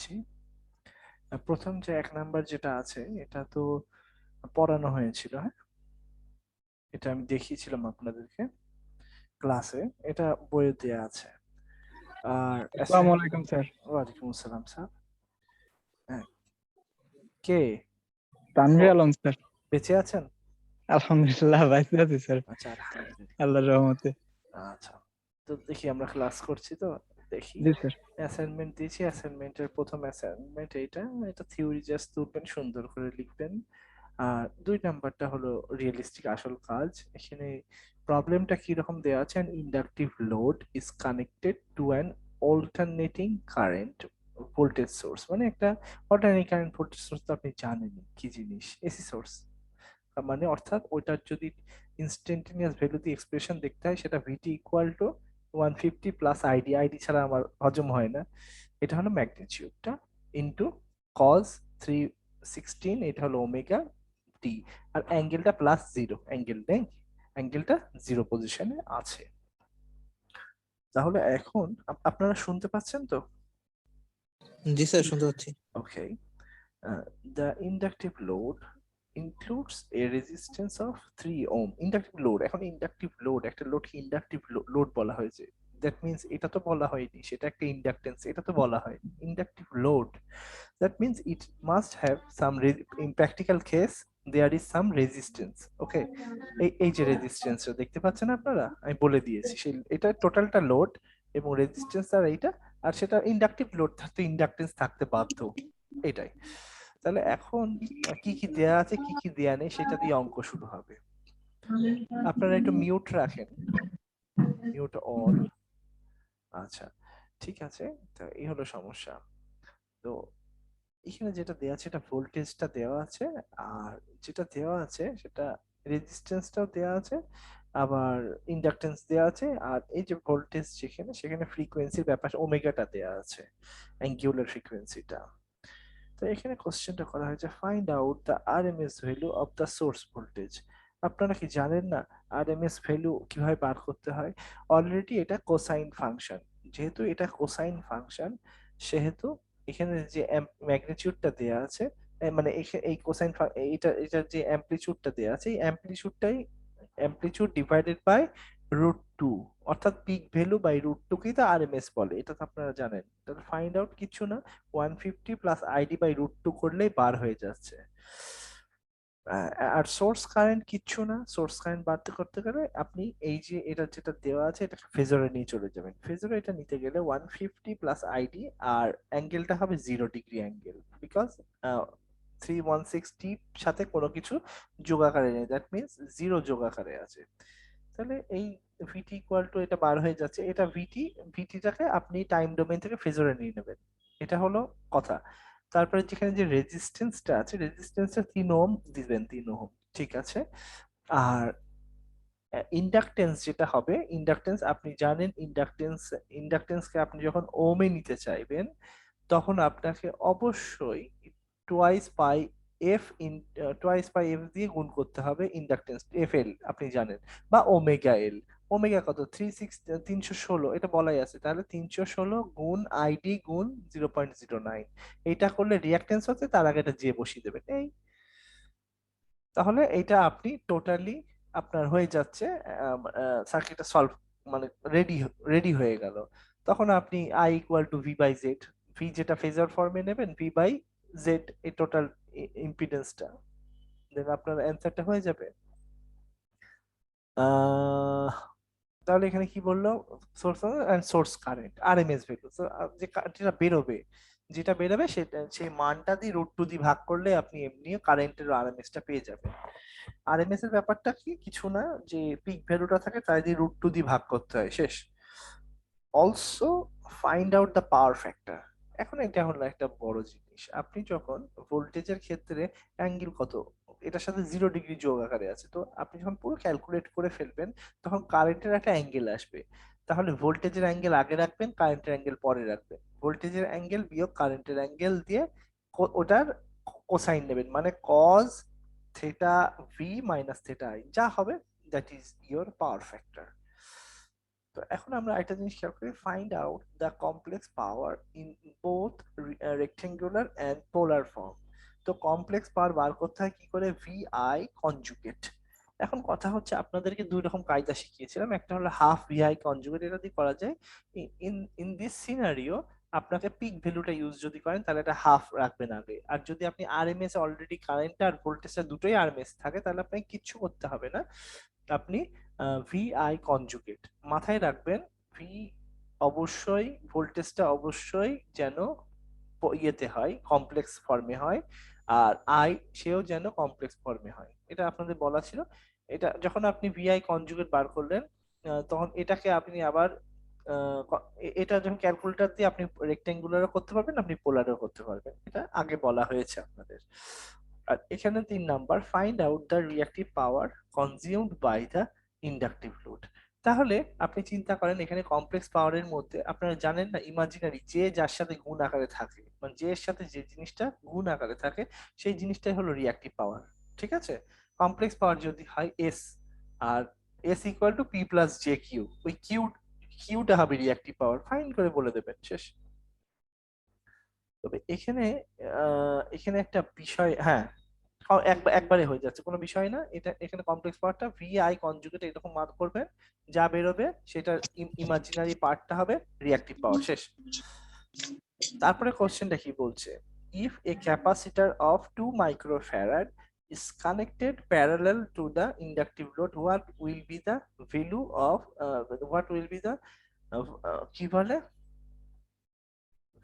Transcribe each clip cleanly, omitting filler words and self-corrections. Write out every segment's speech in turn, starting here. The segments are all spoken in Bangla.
দিচ্ছি। প্রথম যে 1 নাম্বার যেটা আছে এটা তো পড়ানো হয়েছিল, হ্যাঁ, এটা আমি দেখিয়েছিলাম আপনাদেরকে ক্লাসে, এটা বইয়ে দেয়া আছে। আর আসসালামু আলাইকুম স্যার। ওয়ালাইকুম আসসালাম স্যার। হ্যাঁ, কে? ও, তানভীর আলম স্যার। বেঁচে আছেন? আলহামদুলিল্লাহ বাইসে আছি স্যার, আচ্ছা, আলহামদুলিল্লাহ। আল্লাহর রহমতে। আচ্ছা, তো দেখি আমরা ক্লাস করছি তো দেখি। জি স্যার। অ্যাসাইনমেন্ট দিয়েছি, অ্যাসাইনমেন্টের প্রথম অ্যাসাইনমেন্ট এইটা, এটা থিওরি জাস্ট তুলবেন, সুন্দর করে লিখবেন। আর 2 নাম্বারটা হলো রিয়েলিস্টিক আসল কাজ। এখানে প্রবলেমটা কি রকম দেওয়া আছে, an inductive load is connected to an alternating current voltage source, মানে একটা অল্টারনেটিং কারেন্ট ভোল্টেজ সোর্স তো আপনি জানেনই কি জিনিস, এসি সোর্স। মানে অর্থাৎ ওইটার যদি ইনস্ট্যান্টেনিয়াস ভ্যালু দিয়ে এক্সপ্রেশন দেখতে হয়, সেটা VT equal to 150 plus ID, ID ছাড়া আমার হজম হয় না। এটা হলো ম্যাগনিটিউডটা ইনটু কজ 316, এটা হলো ওমেগা টি। আর অ্যাঙ্গেলটা প্লাস জিরো, অ্যাঙ্গেল নেই, অ্যাঙ্গেলটা জিরো পজিশনে আছে। তাহলে এখন আপনারা শুনতে পাচ্ছেন তো? জি স্যার, শুনতে পাচ্ছি। ওকে। The inductive load includes a resistance of 3 ohm. Inductive load, এখন ইন্ডাকটিভ লোড, একটা লোডকে ইন্ডাকটিভ লোড বলা হয়েছে। দ্যাট মিন্স এটা তো বলা হয়নি সেটা একটা ইন্ডাকটেন্স, এটা তো বলা হয় inductive load. That means it must have some, in practical case there is some resistance. Okay, এই যে রেজিস্ট্যান্সটা দেখতে পাচ্ছেন আপনারা, আমি বলে দিয়েছি সেই এটা টোটালটা লোড এবং রেজিস্ট্যান্স আর এইটা, আর সেটা ইন্ডাকটিভ লোড থাকতে ইন্ডাকটেন্স থাকতে বাধ্য, এটাই। তাহলে এখন কি কি দেয়া আছে কি কি দেয়া নেই সেটা দিয়ে অঙ্ক শুরু হবে। আপনারা একটু মিউট রাখেন, মিউট অল। আচ্ছা, ঠিক আছে, তো এই হলো সমস্যা। তো এখানে যেটা দেওয়া আছে এটা ভোল্টেজটা দেওয়া আছে, আর যেটা দেওয়া আছে সেটা রেজিস্ট্যান্সটাও দেওয়া আছে, আবার ইন্ডাকটেন্স দেওয়া আছে, আর এই যে ভোল্টেজ যেখানে সেখানে ফ্রিকোয়েন্সির ব্যাপার ওমেগাটা দেওয়া আছে, অ্যাঙ্গুলার ফ্রিকোয়েন্সিটা। তো এখানে কোশ্চেনটা করা হয়েছে find out the RMS value of the source voltage. আপনারা কি জানেন না আরএমএস ভ্যালু কিভাবে বার করতে হয়? অলরেডি এটা কোসাইন ফাংশন, যেহেতু এটা কোসাইন ফাংশন সেহেতু এখানে যে ম্যাগনিটিউডটা দেয়া আছে, মানে এই কোসাইন, এটার যে অ্যামপ্লিচিউডটা দেয়া আছে, এই অ্যামপ্লিচিউডটাই অ্যামপ্লিচিউড ডিভাইডেড বাই √2, অর্থাৎ পিক ভ্যালু বাই √2 কেই তো আরএমএস বলে, এটা তো আপনারা জানেন। তাহলে ফাইন্ড আউট কিছু না, 150 প্লাস আইডি বাই √2 করলেই বার হয়ে যাচ্ছে। আর সোর্স কারেন্ট কিচ্ছু না, সোর্স কারেন্ট বাড়তে করতে গেলে আপনি এই যে এটা যেটা দেওয়া আছে এটা ফেজরে নিয়ে চলে যাবেন। ফেজরে এটা নিতে গেলে 150 প্লাস আইডি, আর অ্যাঙ্গেলটা হবে 0 ডিগ্রি অ্যাঙ্গেল, বিকজ 316 সাথে কোনো কিছু যোগাকারে নেই, দ্যাট মিনস জিরো যোগাকারে আছে। তাহলে এই ভিটি ইকুয়াল টু, এটা বার হয়ে যাচ্ছে, এটা ভিটি, ভিটিটাকে আপনি টাইম ডোমেইন থেকে ফেজরে নিয়ে নেবেন, এটা হলো কথা। তারপরে যেখানে যে রেজিস্ট্যান্সটা আছে, রেজিস্ট্যান্সটা 3 ওহম দিবেন, 3 ওহম, ঠিক আছে। আর ইন্ডাকটেন্স যেটা হবে, ইন্ডাকটেন্স আপনি জানেন, ইন্ডাকটেন্সকে আপনি যখন ওহমে নিতে চাইবেন তখন আপনাকে অবশ্যই টোয়াইস পাই টোয়াইস পাই এফ দিয়ে গুণ করতে হবে ইন্ডাকটেন্স এফ এল, আপনি জানেন, বা ওমেগা এল। ওমেগা কত, 316, এটা বলাই আছে, তাহলে 316 গুণ আইডি গুণ 0.09, এইটা করলে রিয়াকটেন্স হচ্ছে, তার আগে এটা যে বসিয়ে দেবেন এই। তাহলে এটা আপনি টোটালি আপনার হয়ে যাচ্ছে, সার্কিটটা সলভ, মানে রেডি রেডি হয়ে গেল। তখন আপনি I equal to V by Z, V যেটা ফেজার ফর্মে নেবেন, ভি বাই জেড এই টোটাল ইম্পিডেন্সটা, দেন আপনার অ্যান্সারটা হয়ে যাবে। আহ তাহলে এখানে কি বললো, source and source current RMS value, যে যেটা বেরোবে, যেটা বেরোবে সেটা সেই মানটা দিয়ে √2 দিয়ে ভাগ করলে আপনি এমনি কারেন্টের আরএমএসটা পেয়ে যাবেন। আরএমএস এর ব্যাপারটা কি, কিছু না, যে পিক ভ্যালুটা থাকে তাই দিয়ে √2 দিয়ে ভাগ করতে হয়, শেষ। Also find out the power factor. এখন এটা হলো একটা বড় জিনিস, আপনি যখন ভোল্টেজের ক্ষেত্রে অ্যাঙ্গেল কত, এটার সাথে 0 ডিগ্রি যোগ আকারে আছে, তো আপনি যখন পুরো ক্যালকুলেট করে ফেলবেন তখন কারেন্টের একটা অ্যাঙ্গেল আসবে। তাহলে ভোল্টেজের অ্যাঙ্গেল আগে রাখবেন, কারেন্টের অ্যাঙ্গেল পরে রাখবেন, ভোল্টেজের অ্যাঙ্গেল বিয়োগ কারেন্টের অ্যাঙ্গেল দিয়ে ওটার কোসাইন নেবেন, মানে cos theta V minus theta I, যা হবে that is your power factor. তো এখন আমরা একটা জিনিস খেয়াল করি, find out the complex power in both rectangular and polar form. তো কমপ্লেক্স পাওয়ার বার করতে হয় কি করে, ভিআই কনজুগেট। এখন কথা হচ্ছে আপনাদেরকে দুই রকম কায়দা শিখিয়েছিলাম, একটা হলো হাফ ভিআই কনজুগেট, এটা দিয়ে করা যায়। ইন ইন দিস সিনারিও আপনাকে পিক ভ্যালুটা ইউজ যদি করেন তাহলে এটা হাফ রাখবেন আগে, আর যদি আপনি আরএমএস অলরেডি কারেন্ট আর ভোল্টেজটা দুটোই আরএমএস থাকে তাহলে আপনাকে কিচ্ছু করতে হবে না, আপনি ভিআই কনজুগেট মাথায় রাখবেন। ভি অবশ্যই, ভোল্টেজটা অবশ্যই যেন ইয়েতে হয়, কমপ্লেক্স ফর্মে হয়, আর আই সেও যেন কমপ্লেক্স ফর্মে হয়, এটা আপনাদের বলা ছিল। এটা যখন আপনি ভিআই কনজুগেট বার করলেন তখন এটাকে আপনি আবার এটা যখন ক্যালকুলেটর দিয়ে আপনি রেক্টেঙ্গুলারও করতে পারবেন, আপনি পোলারও করতে পারবেন, এটা আগে বলা হয়েছে আপনাদের। আর এখানে 3 number, find out the reactive power consumed by the inductive load. তাহলে আপনি চিন্তা করেন এখানে কমপ্লেক্স পাওয়ারের মধ্যে আপনারা জানেন না, ইমাজিনারি যে যার সাথে গুণ আকারে থাকে, মানে যে এর সাথে যে জিনিসটা গুণ আকারে থাকে সেই জিনিসটাই হলো রিঅ্যাক্টিভ পাওয়ার। ঠিক আছে, কমপ্লেক্স পাওয়ার যদি হয় এস, আর S equal to P plus J Q, ওই কিউটা হবে রিঅ্যাক্টিভ পাওয়ার, ফাইন করে বলে দেবেন, শেষ। তবে এখানে এখানে একটা বিষয়, হ্যাঁ একবারে হয়ে যাচ্ছে, কোনো বিষয় না এটা। এখানে কমপ্লেক্স পার্টটা ভিআই কনজুগেট এরকম মার্ক করবেন, যা বেরোবে সেটা ইমাজিনারি পার্টটা হবে রিঅ্যাক্টিভ পাওয়ার, শেষ। তারপরে কোশ্চেনটা কি বলছে, if A capacitor of 2 microfarad is connected parallel to the inductive load, what will be the কি বলে,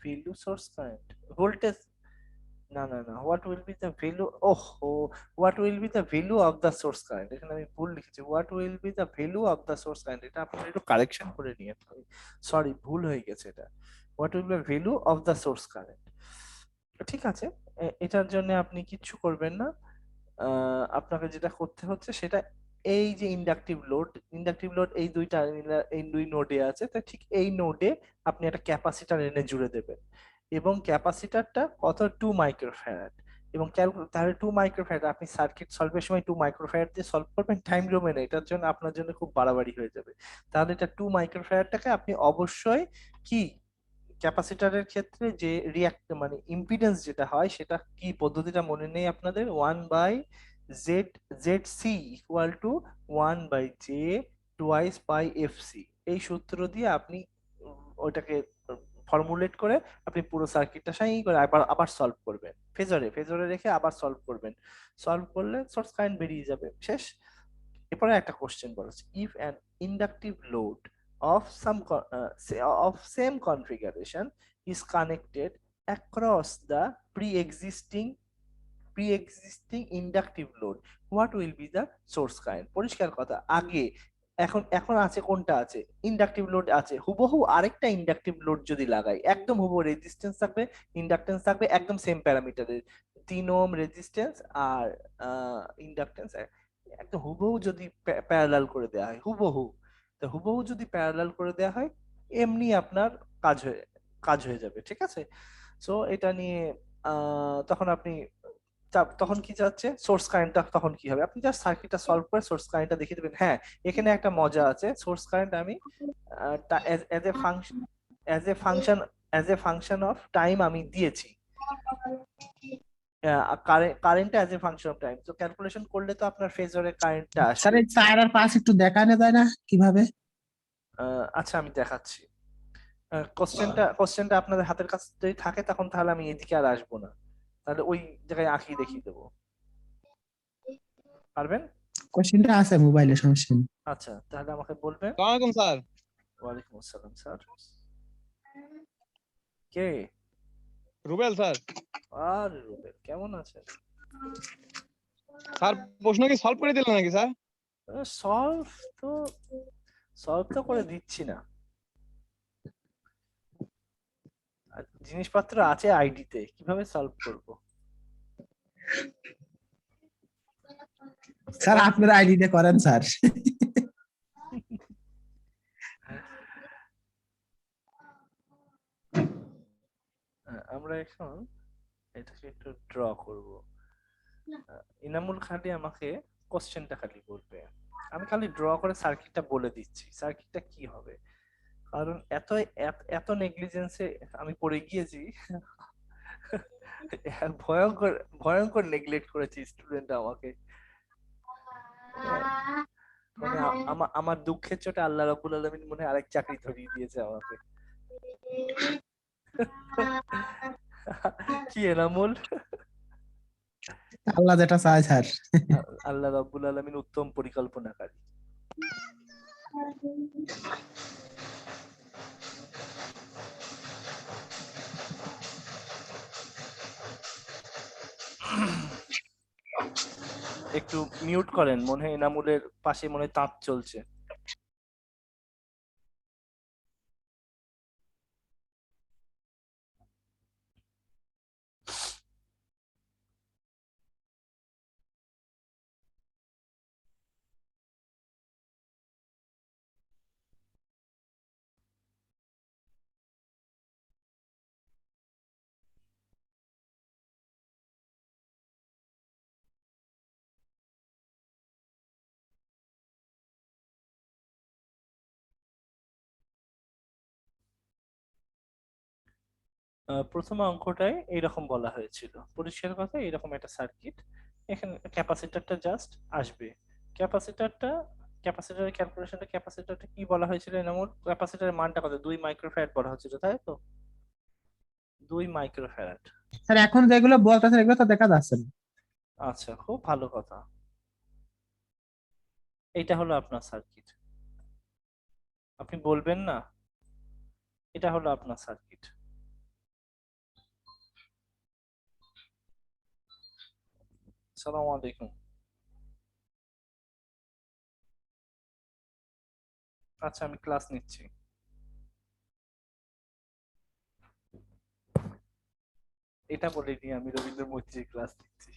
ভ্যালু সোর্স কারেন্ট ভোল্টেজ, না না না, what will be the value, ওহো, what will be the value of the source current, এখানে আমি ভুল লিখেছি, what will be the value of the source current, এটা আপনারা একটু কারেকশন করে নিয়ে, সরি ভুল হয়ে গেছে এটা, what will B value of the source current. ঠিক আছে, এটার জন্য আপনি কিচ্ছু করবেন না, আপনাকে যেটা করতে হচ্ছে সেটা, এই যে ইন্ডাকটিভ লোড এই এই দুই নোডে আছে, তো ঠিক এই নোডে আপনি একটা ক্যাপাসিটর এনে জুড়ে দেবেন, এবং ক্যাপাসিটরটা কত, 2 মাইক্রোফ্যারাড, এবং তাহলে 2 মাইক্রোফ্যারাড আপনি সার্কিট সলভের সময় 2 মাইক্রোফ্যারাড দিয়ে সলভ করবেন টাইম ডোমেনে, এটার জন্য আপনার জন্য খুব বাড়াবাড়ি হয়ে যাবে। তাহলে এটা 2 মাইক্রোফ্যারাডটাকে আপনি অবশ্যই কি, ক্যাপাসিটরের ক্ষেত্রে যে রিয়াক্ট মানে ইম্পিডেন্স যেটা হয় সেটা কি, পদ্ধতিটা মনে নেই আপনাদের, 1/z ZC equal to 1/j twice pi FC, এই সূত্র দিয়ে আপনি ওইটাকে ফর্মুলেট করে আপনি পুরো সার্কিটটা সাই করে আবার আবার সলভ করবেন, ফেজরে রেখে আবার সলভ করবেন, সলভ করলে সোর্স কারেন্ট বেরিয়ে যাবে, শেষ। এরপরে একটা কোশ্চেন বলেছে, if an inductive load of of same configuration is connected across the pre-existing inductive load, what will be the source current? পরিষ্কার কথা, আগে এখন এখন আছে কোনটা আছে, ইন্ডাকটিভ লোড আছে, হুবহু আরেকটা ইন্ডাকটিভ লোড যদি লাগাই, একদম হুবহু রেজিস্ট্যান্স থাকবে, ইন্ডাকটেন্স থাকবে একদম সেম প্যারামিটারের, 3 ওহম রেজিস্ট্যান্স আর ইন্ডাকটেন্স একদম হুবহু যদি প্যারালাল করে দেওয়া হয়, হুবহু, তো হুবহু যদি প্যারালাল করে দেওয়া হয় এমনি আপনার কাজ হয়ে কাজ হয়ে যাবে, ঠিক আছে। সো এটা নিয়ে তখন আপনি তখন কি যাচ্ছে সোর্স কারেন্টটা, তখন কি হবে, আপনি জাস্ট সার্কিটটা সলভ করে সোর্স কারেন্টটা দেখিয়ে দেবেন। হ্যাঁ, এখানে একটা মজা আছে, সোর্স কারেন্ট আমি as a function as a function as a function of time আমি দিয়েছি, কারেন্টটা as a function of time, তো ক্যালকুলেশন করলে তো আপনার ফেজরে কারেন্টটা স্যার আসবে। এই চার আর পাঁচ একটু দেখানো যায় না কিভাবে? আচ্ছা আমি দেখাচ্ছি, কোশ্চেনটা আপনাদের হাতের কাছে যদি থাকে তখন তাহলে আমি এদিকে আর আসবো না, তাহলে ওই জায়গায় আঁকিয়ে দেখিয়ে দেবো, পারবেন? কোশ্চেনটা আছে মোবাইলে, সমস্যা নেই। আচ্ছা তাহলে আমাকে বলবেন। আসসালামু আলাইকুম স্যার। ওয়ালাইকুম আসসালাম স্যার, কে? রুবেল স্যার। আর রুবেল কেমন আছেন? স্যার প্রশ্ন কি সলভ করে দিলেন নাকি স্যার? সলভ তো সলভ তো করে দিচ্ছি না, আর জিনিসপত্র আছে আইডিতে, কিভাবে সলভ করব? স্যার আপনার আইডিতে করেন স্যার। আমরা এখন এটাকে একটু ড্র করব। ইনামুল খালি আমাকে কোশ্চেনটা খালি বলবে, আমি খালি ড্র করে সার্কিটটা বলে দিচ্ছি সার্কিটটা কি হবে, কারণ এত নেগলিজেন্সে আমি পড়ে গিয়েছি। ভয়ঙ্কর ভয়ঙ্কর নেগলেক্ট করেছে স্টুডেন্ট আমাকে। মানে আমার দুঃখের চোটে আল্লাহ রাব্বুল আলামিন মনে হয় আরেক চাকরি ধরিয়ে দিয়েছে আমাকে। কি এনামুল, আল্লাহ যেটা চায় স্যার। আল্লাহ রাব্বুল আলামিন উত্তম পরিকল্পনাকারী। একটু মিউট করেন, মনে হয় এনামুলের পাশে মনে হয় তাঁত চলছে। প্রথম অঙ্কটায় এইরকম বলা হয়েছিল, পরিষ্কার কথা এরকম একটা সার্কিট, এখানে ক্যাপাসিটরটা জাস্ট আসবে। ক্যাপাসিটরটা ক্যাপাসিটরের ক্যালকুলেশনটা ক্যাপাসিটরটা কি বলা হয়েছিল এনামুল? ক্যাপাসিটরের মানটা কত? 2 মাইক্রোফ্যারাড বলা হয়েছিল, তাই তো? 2 মাইক্রোফ্যারাড। স্যার এখন যেগুলো বলতেছেন এগুলো তো দেখা যাচ্ছে না। আচ্ছা, খুব ভালো কথা। এটা হলো আপনার সার্কিট, আপনি বলবেন না? এটা হলো আপনার সার্কিট। আসসালামু আলাইকুম। আচ্ছা, আমি ক্লাস নিচ্ছি। এটা বলিনি আমি রবীন্দ্র মৈত্রীর ক্লাস নিচ্ছি।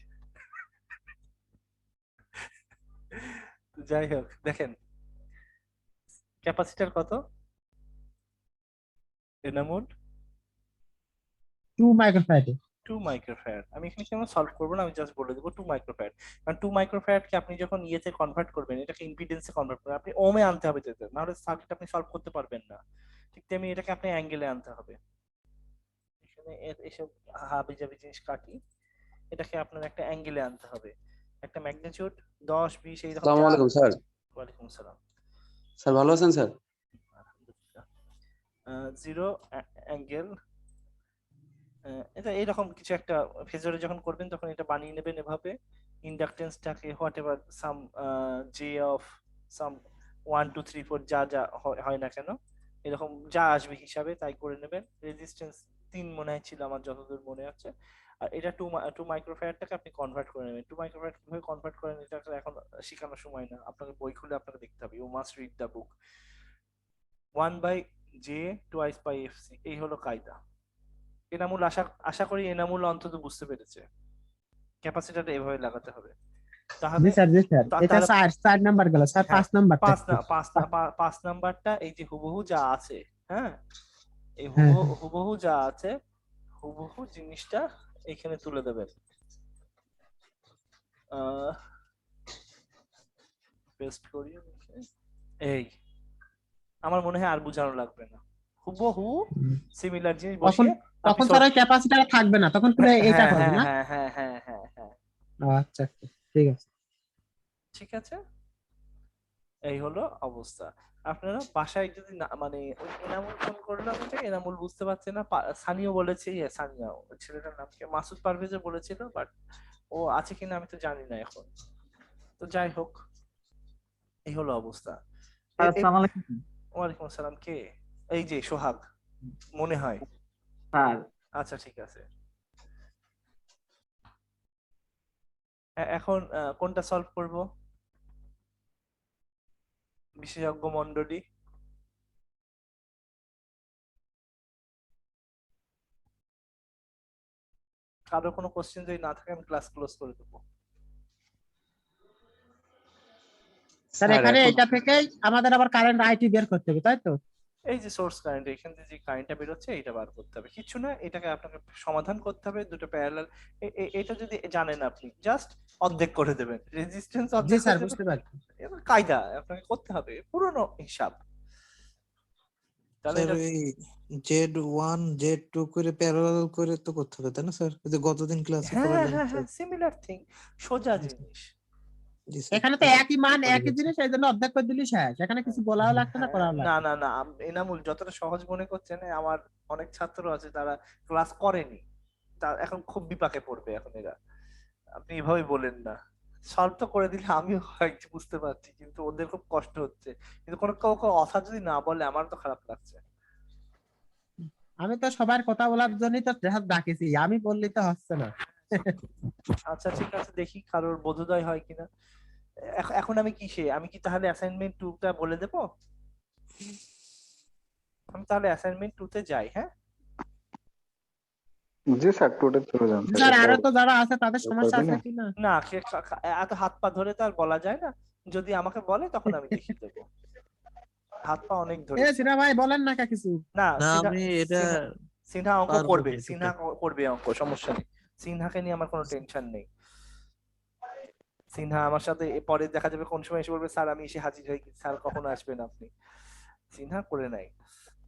তো যাই হোক, দেখেন ক্যাপাসিটর কত এনামুল? 2 মাইক্রোফ্যারাড। 2 মাইক্রোফ্যারাড। আমি এখানে কেন সলভ করবো না, আমি জাস্ট বলে দেবো 2 মাইক্রোফ্যারাড। কারণ 2 মাইক্রোফ্যারাড কে আপনি যখন ইয়েতে কনভার্ট করবেন, এটাকে ইম্পিডেন্সে কনভার্ট করবেন, আপনি ওমে আনতে হবে যেতে, না হলে সার্কিট আপনি সলভ করতে পারবেন না। ঠিক তেমনি এটাকে আপনি অ্যাঙ্গেলে আনতে হবে। এখানে এসব হাবিজাবি জিনিস কাটি, এটাকে আপনার একটা অ্যাঙ্গেলে আনতে হবে, একটা ম্যাগনিটিউড 10 20 এইরকম আসসালামু যা। আলাইকুম স্যার। ওয়ালাইকুম আসসালাম। স্যার ভালো আছেন স্যার? আলহামদুলিল্লাহ। জিরো অ্যাঙ্গেল, এটা এরকম কিছু একটা ফেজরে যখন করবেন তখন এটা বানিয়ে নেবেন এভাবে। ইন্ডাকটেন্সটাকে whatever some J of some 1 2 3 4 যা যা হয় না কেন, এরকম যা আসবে হিসাবে তাই করে নেবেন। রেজিস্ট্যান্স 3 মনে হয় ছিল আমার যতদূর মনে আছে। আর এটা 2 মাইক্রোফ্যারাডটাকে আপনি কনভার্ট করে নেবেন। 2 মাইক্রোফ্যারাড কিভাবে কনভার্ট করেন এটা এখন শেখানোর সময় না, আপনাকে বই খুলে আপনাকে দেখতে হবে। You must read the book. 1 by J twice by FC, এই হলো কায়দা। এনামুল আশা আশা করি এনামুল অন্তত বুঝতে পেরেছে ক্যাপাসিটরটা এভাবে লাগাতে হবে। জি তাহলে স্যার, জি স্যার। এটা তাহলে 4 নাম্বার গেল স্যার, হ্যাঁ, 5 নাম্বারটা পাঁচ একটু। না পাঁচ নাম্বারটা এই যে হুবহু যা আছে, হ্যাঁ, এই হ্যাঁ হুবহু যা আছে, হুবহু জিনিসটা এখানে তুলে দেবেন। পেস্ট করি এখানে। এই, আমার মনে হয় আর বোঝানো লাগবে না, হুবহু সিমিলার জিনিস তখন বসিয়ে আপনি তখন স্যার ওই ক্যাপাসিটার থাকবে না, তখন পুরো এটা হ্যাঁ করবে হ্যাঁ না? হ্যাঁ হ্যাঁ হ্যাঁ হ্যাঁ হ্যাঁ, আচ্ছা ঠিক আছে। ঠিক আছে। এই হলো অবস্থা। আপনারা বাসায় যদি না, মানে ওই এনামুল ফোন করলাম, এটা এনামুল বুঝতে পারছে না, সানিও বলেছে, সানিয়া ওই ছেলেটার নাম কি, মাসুদ পারভেজও বলেছিল, বাট ও আছে কিনা আমি তো জানি না এখন। তো যাই হোক, এই হলো অবস্থা। আসসালামু আলাইকুম ওয়ালাইকুম আসসালাম। কে? এই যে সোহাগ মনে হয়। স্যার। আচ্ছা ঠিক আছে। এখন কোনটা সলভ করব বিশেষজ্ঞ মন্ডলী? কারো কোনো কোশ্চেন যদি না থাকে আমি ক্লাস ক্লোজ করে দেবো। স্যার স্যার এখানে এখন এটা থেকেই আমাদের আবার কারেন্ট আইটি বের করতে হবে, তাই তো? এই যে সোর্স কারেন্ট, এখান থেকে যে কারেন্টটা বেরোচ্ছে এটা বার করতে হবে, কিছু না, এটাকে আপনাকে সমাধান করতে হবে দুটো প্যারালাল। এটা যদি জানেন আপনি জাস্ট অর্ধেক করে দেবেন, রেজিস্ট্যান্স জি অর্ধেক স্যার, হয়ে যাবে, বুঝতে পারছি। এটা কায়দা আপনাকে করতে হবে, পুরনো হিসাব। তাহলে স্যার এটা এই Z1 Z2 করে প্যারালাল করে তো করতে হবে তাই না স্যার? এই যে গতদিন ক্লাসে হ্যাঁ করালেন হ্যাঁ তো। হ্যাঁ সিমিলার থিং, সোজা জিনিস। জি স্যার। এখানে তো একই মান পড়ে একই গেছে। জিনিস, এই জন্য অর্ধেক করে দিলি শেষ, এখানে কিছু বলাও লাগছে না হ্যাঁ, করাও না লাগছে না না এনামুল যতটা সহজ মনে করছেন, আমার অনেক ছাত্র আছে তারা ক্লাস করেনি, তা এখন খুব বিপাকে পড়বে এখন এরা। আপনি এভাবে বলেন না, সলভ তো করে দিলে আমিও একটু বুঝতে পারছি, কিন্তু ওদের খুব কষ্ট হচ্ছে। কিন্তু কোনো কাউকে কথা যদি না বলে আমার তো খারাপ লাগছে। আমি তো সবার কথা বলার জন্যই তো ডাকিছি, আমি বললি তো হচ্ছে না। আচ্ছা ঠিক আছে, দেখি কারোর বোধোদয় হয় কিনা। এখন আমি কি তাহলে অ্যাসাইনমেন্ট 2 টা বলে দেবো? আমি তাহলে অ্যাসাইনমেন্ট 2 তে যাই, হ্যাঁ? জি স্যার, টোটাল চলে যান স্যার, স্যার এটা আরো তো যারা আছে তাদের সমস্যা পারবে আছে না। কিনা? না এত হাত পা ধরে তো আর বলা যায় না, যদি আমাকে বলে তখন আমি দেখিয়ে দেবো। হাত পা অনেক এ ধরেছি। সিনা ভাই বলেন না কিছু। না না সিনহা আমি এটা সিনহা সিনহা অঙ্ক পারবো করবে, কিছুটা। সিনহা করবে অঙ্ক, সমস্যা নেই। সিনহাকে নিয়ে আমার কোনো টেনশন নেই। সিনহা আমার সাথে পরে দেখা যাবে কোন সময় এসে বলবে স্যার আমি এসে হাজির হই, স্যার কখন আসবেন আপনি। সিনহা করে নাই।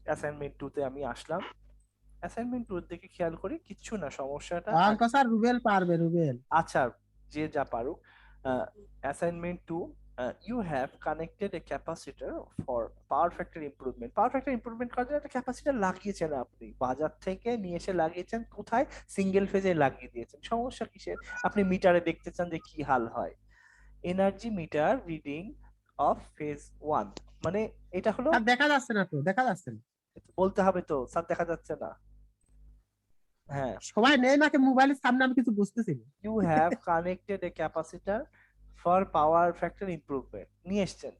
অ্যাসাইনমেন্ট 2 তে আমি আসলাম, অ্যাসাইনমেন্ট 2 এর দিকে খেয়াল করি, কিচ্ছু না সমস্যাটা। অঙ্ক স্যার রুবেল পারবে, রুবেল। আচ্ছা, যে যা পারুক। Assignment 2, you have connected a capacitor for power factor improvement. Power factor improvement করার জন্য একটা ক্যাপাসিটর লাগিয়েছেন আপনি, বাজার থেকে নিয়ে এসে লাগিয়েছেন, কোথায়? সিঙ্গেল ফেজে লাগিয়ে দিয়েছেন। সমস্যা কিসের? আপনি মিটারে দেখতে চান যে কি হাল হয়। Energy meter reading of phase 1, মানে এটা হলো, আর দেখা যাচ্ছে না তো, দেখা যাচ্ছে না। বলতে হবে তো স্যার দেখা যাচ্ছে না। হ্যাঁ, সবাই নেই নাকি মোবাইলের সামনে, আমি কিছু বুঝতেছি না। you have connected a capacitor for power factor improvement, নিয়ে এসছেন।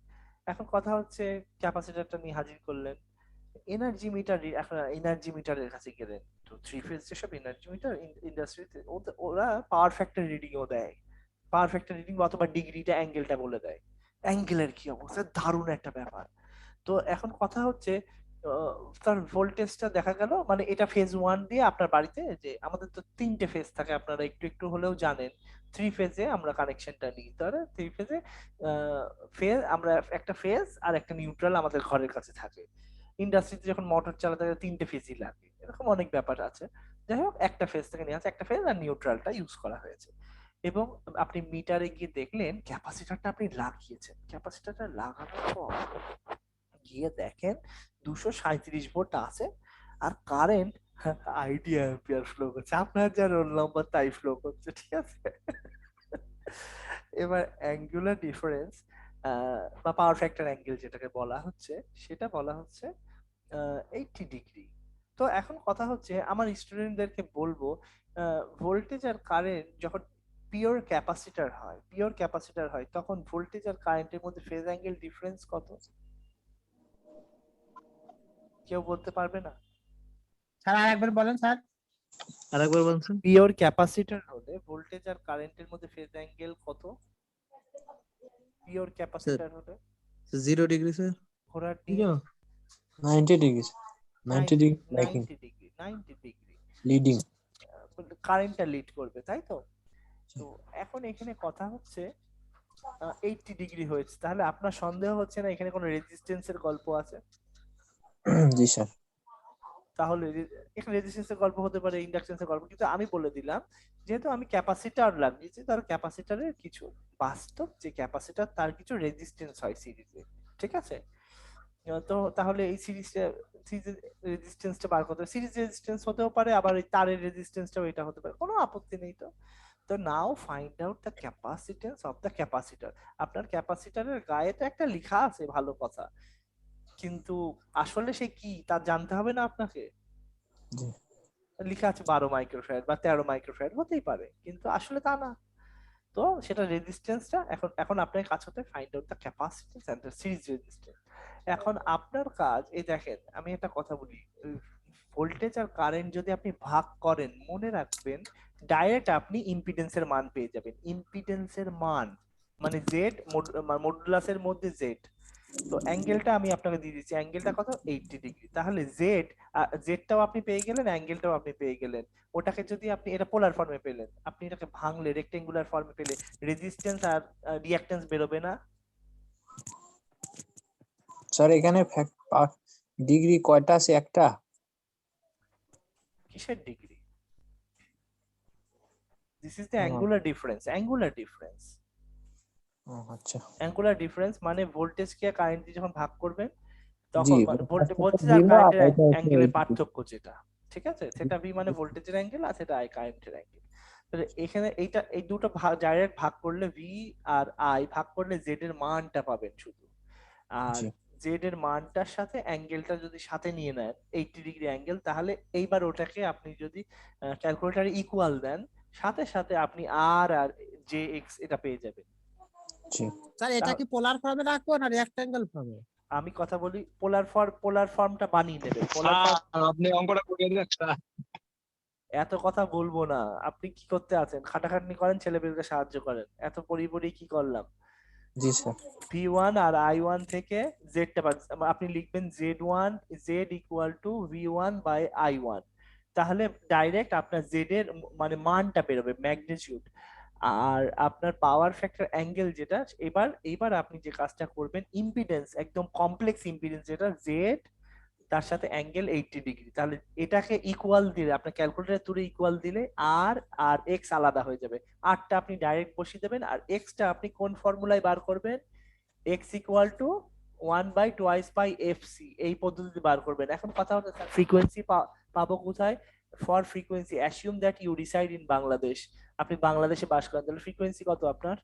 এখন কথা হচ্ছে ক্যাপাসিটরটা নিয়ে হাজির করলেন, এনার্জি মিটার, এখন এনার্জি মিটারের কাছে গেলেন। তো থ্রি ফেজ যেসব এনার্জি মিটার ইন্ডাস্ট্রিতে, ওরা পাওয়ার ফ্যাক্টর রিডিং ও দেয়, পাওয়ার ফ্যাক্টর রিডিং অথবা ডিগ্রিটা অ্যাঙ্গেলটা বলে দেয়। অ্যাঙ্গেলের কি অবস্থা, দারুণ একটা ব্যাপার। তো এখন কথা হচ্ছে আহ, তার ভোল্টেজটা দেখা গেল, মানে এটা ফেজ 1 দিয়ে আপনার বাড়িতে, যে আমাদের তো 3টে ফেজ থাকে আপনারা একটু একটু হলেও জানেন। 3 ফেজে আমরা কানেকশনটা নিই, তাহলে 3 ফেজে ফেজ আমরা একটা ফেজ আর একটা নিউট্রাল আমাদের ঘরের কাছে থাকে। ইন্ডাস্ট্রিতে যখন মোটর চালাতে গেলে 3টে ফেজই লাগে, এরকম অনেক ব্যাপার আছে। যাই হোক, একটা ফেজ থেকে নিয়ে আসে, একটা ফেজ আর নিউট্রালটা ইউজ করা হয়েছে। এবং আপনি মিটারে গিয়ে দেখলেন ক্যাপাসিটরটা আপনি লাগিয়েছেন, ক্যাপাসিটরটা লাগানোর পর গিয়ে দেখেন 237 ভোল্ট আছে, আর কারেন্ট আইডিয়া অ্যাম্পিয়ার ফ্লো করছে, আপনার যা রোল নাম্বার তাই ফ্লো করছে, ঠিক আছে? এবার অ্যাঙ্গুলার ডিফারেন্স বা পাওয়ার ফ্যাক্টর অ্যাঙ্গেল যেটাকে বলা হচ্ছে, সেটা বলা হচ্ছে 80 ডিগ্রি। তো এখন কথা হচ্ছে আমার স্টুডেন্টদেরকে বলবো, ভোল্টেজ আর কারেন্ট যখন পিওর ক্যাপাসিটর হয় তখন ভোল্টেজ আর কারেন্টের মধ্যে ফেজ অ্যাঙ্গেল ডিফারেন্স কত? কেউ বলতে পারবে না? স্যার আরেকবার বলেন স্যার। আরেকবার বলছেন। পিওর ক্যাপাসিটর হলে ভোল্টেজ আর কারেন্টের মধ্যে ফেজ অ্যাঙ্গেল কত? পিওর ক্যাপাসিটর হলে 0 ডিগ্রি স্যার। ঘোড়ার কি ডিম গো? 90 degrees, 90 degree lagging, 90 degree, 90 degree leading. কারেন্টটা লিড করবে, তাই তো? তো এখন এখানে কথা হচ্ছে 80 ডিগ্রি হয়েছে, তাহলে আপনার সন্দেহ হচ্ছে না এখানে কোনো রেজিস্ট্যান্সের গল্প আছে? জি স্যার। তাহলে এখানে রেজিস্ট্যান্সের গল্প হতে পারে, ইন্ডাকশনের গল্প, কিন্তু আমি বলে দিলাম যেহেতু আমি ক্যাপাসিটর লাগিয়েছি, তার ক্যাপাসিটরের কিছু বাস্তব যে ক্যাপাসিটর তার কিছু রেজিস্ট্যান্স হয় সিরিজে, ঠিক আছে? তো তাহলে এই সিরিজের রেজিস্ট্যান্সটা বার করতে, সিরিজ রেজিস্ট্যান্স হতেও পারে, আবার এই তারের রেজিস্ট্যান্সটাও এটা হতে পারে, কোনো আপত্তি নেই। তো তো নাও find out the capacitance of the capacitor. আপনার ক্যাপাসিটরের গায়ে তো একটা লেখা আছে, ভালো কথা, কিন্তু আসলে সে কি তা জানতে হবে না আপনাকে? জি। লেখা আছে 12 মাইক্রোফ্যারাড বা 13 মাইক্রোফ্যারাড, হতেই পারে, কিন্তু আসলে তা না। তো সেটা রেজিস্ট্যান্সটা এখন এখন আপনার কাজ হতে find out the capacitance and the series resistance. এখন আপনার কাজ, এই দেখেন আমি একটা কথা বলি, ভোল্টেজ আর কারেন্ট যদি আপনি ভাগ করেন, মনে রাখবেন ডাইরেক্ট আপনি ইম্পিডেন্সের মান পেয়ে যাবেন। ইম্পিডেন্সের মান মানে জেড, মডুলাসের মধ্যে জেড। তো অ্যাঙ্গেলটা আমি আপনাকে দিয়ে দিচ্ছি, অ্যাঙ্গেলটা কত? 80 ডিগ্রি। তাহলে জেডটাও আপনি পেয়ে গেলেন, অ্যাঙ্গেলটাও আপনি পেয়ে গেলেন। ওটাকে যদি আপনি, এটা পোলার ফর্মে পেলেন, আপনি এটাকে ভাঙলে রেক্টেঙ্গুলার ফর্মে পেলে রেজিস্ট্যান্স আর রিঅ্যাকট্যান্স বেরোবে না? স্যার এখানে ডিগ্রি কয়টা আছে? একটা? কিসের degree? This is the angular difference. ও আচ্ছা। অ্যাঙ্গুলার ডিফারেন্স মানে ভোল্টেজ কে কারেন্ট দিয়ে যখন ভাগ করবেন জি, তখন মানে ফার্স্টে তো ভোল্টেজ আর 0 আর কারেন্টের এটা হচ্ছে অ্যাঙ্গেলের 80 ডিগ্রি। পার্থক্য যেটা, ঠিক আছে, সেটা ভি মানে ভোল্টেজের অ্যাঙ্গেল আর সেটা আই কারেন্টের অ্যাঙ্গেল। তাহলে এখানে এই দুটো ডাইরেক্ট ভাগ করলে ভি আর আই ভাগ করলে জেড এর মানটা পাবেন শুধু। আর জি জেড এর মানটার সাথে অ্যাঙ্গেলটা যদি সাথে নিয়ে নেন 80 ডিগ্রি অ্যাঙ্গেল, তাহলে এইবার ওটাকে আপনি যদি ক্যালকুলেটরে ইকুয়াল দেন সাথে সাথে আপনি আর আর জে এক্স এটা পেয়ে যাবেন। জি। স্যার এটা কি পোলার ফর্মে রাখবো না রেক্ট্যাঙ্গেল ফর্মে? আমি কথা বলি, পোলার ফর্মটা বানিয়ে নেবেন। পোলার ফর্ম স্যার আপনি অঙ্কটা করে দেন স্যার। এত কথা বলবো না, আপনি কি করতে আছেন? খাটাখাটনি করেন, ছেলেপেলেকে সাহায্য করেন, এত পড়ি কি করলাম? জি স্যার। V1 আর I1 থেকে জেডটা আপনি লিখবেন Z1 Z equal to V1 by I1, তাহলে ডাইরেক্ট আপনার জেড এর মানে মানটা বেরোবে, ম্যাগনিটিউড। আর আপনার পাওয়ার ফ্যাক্টর অ্যাঙ্গেল যেটা, এবার আপনি যে কাজটা করবেন, ইম্পিডেন্স একদম কমপ্লেক্স ইম্পিডেন্স যেটা জেড তার সাথে অ্যাঙ্গেল 80 ডিগ্রি, তাহলে এটাকে ইকুয়াল দিলে আপনার ক্যালকুলেটর তুলে ইকুয়াল দিলে আর আর এক্স আলাদা হয়ে যাবে। আরটা আপনি ডাইরেক্ট বসিয়ে দেবেন, আর এক্সটা আপনি কোন ফর্মুলায় বার করবেন? X equal to 1/2 pi FC, এই পদ্ধতিতে বার করবেন। এখন কথা হচ্ছে স্যার ফ্রিকোয়েন্সি পাবো কোথায়? For frequency assume that you reside in Bangladesh, আপনি বাংলাদেশে বাস করেন, তাহলে ফ্রিকোয়েন্সি কত আপনার?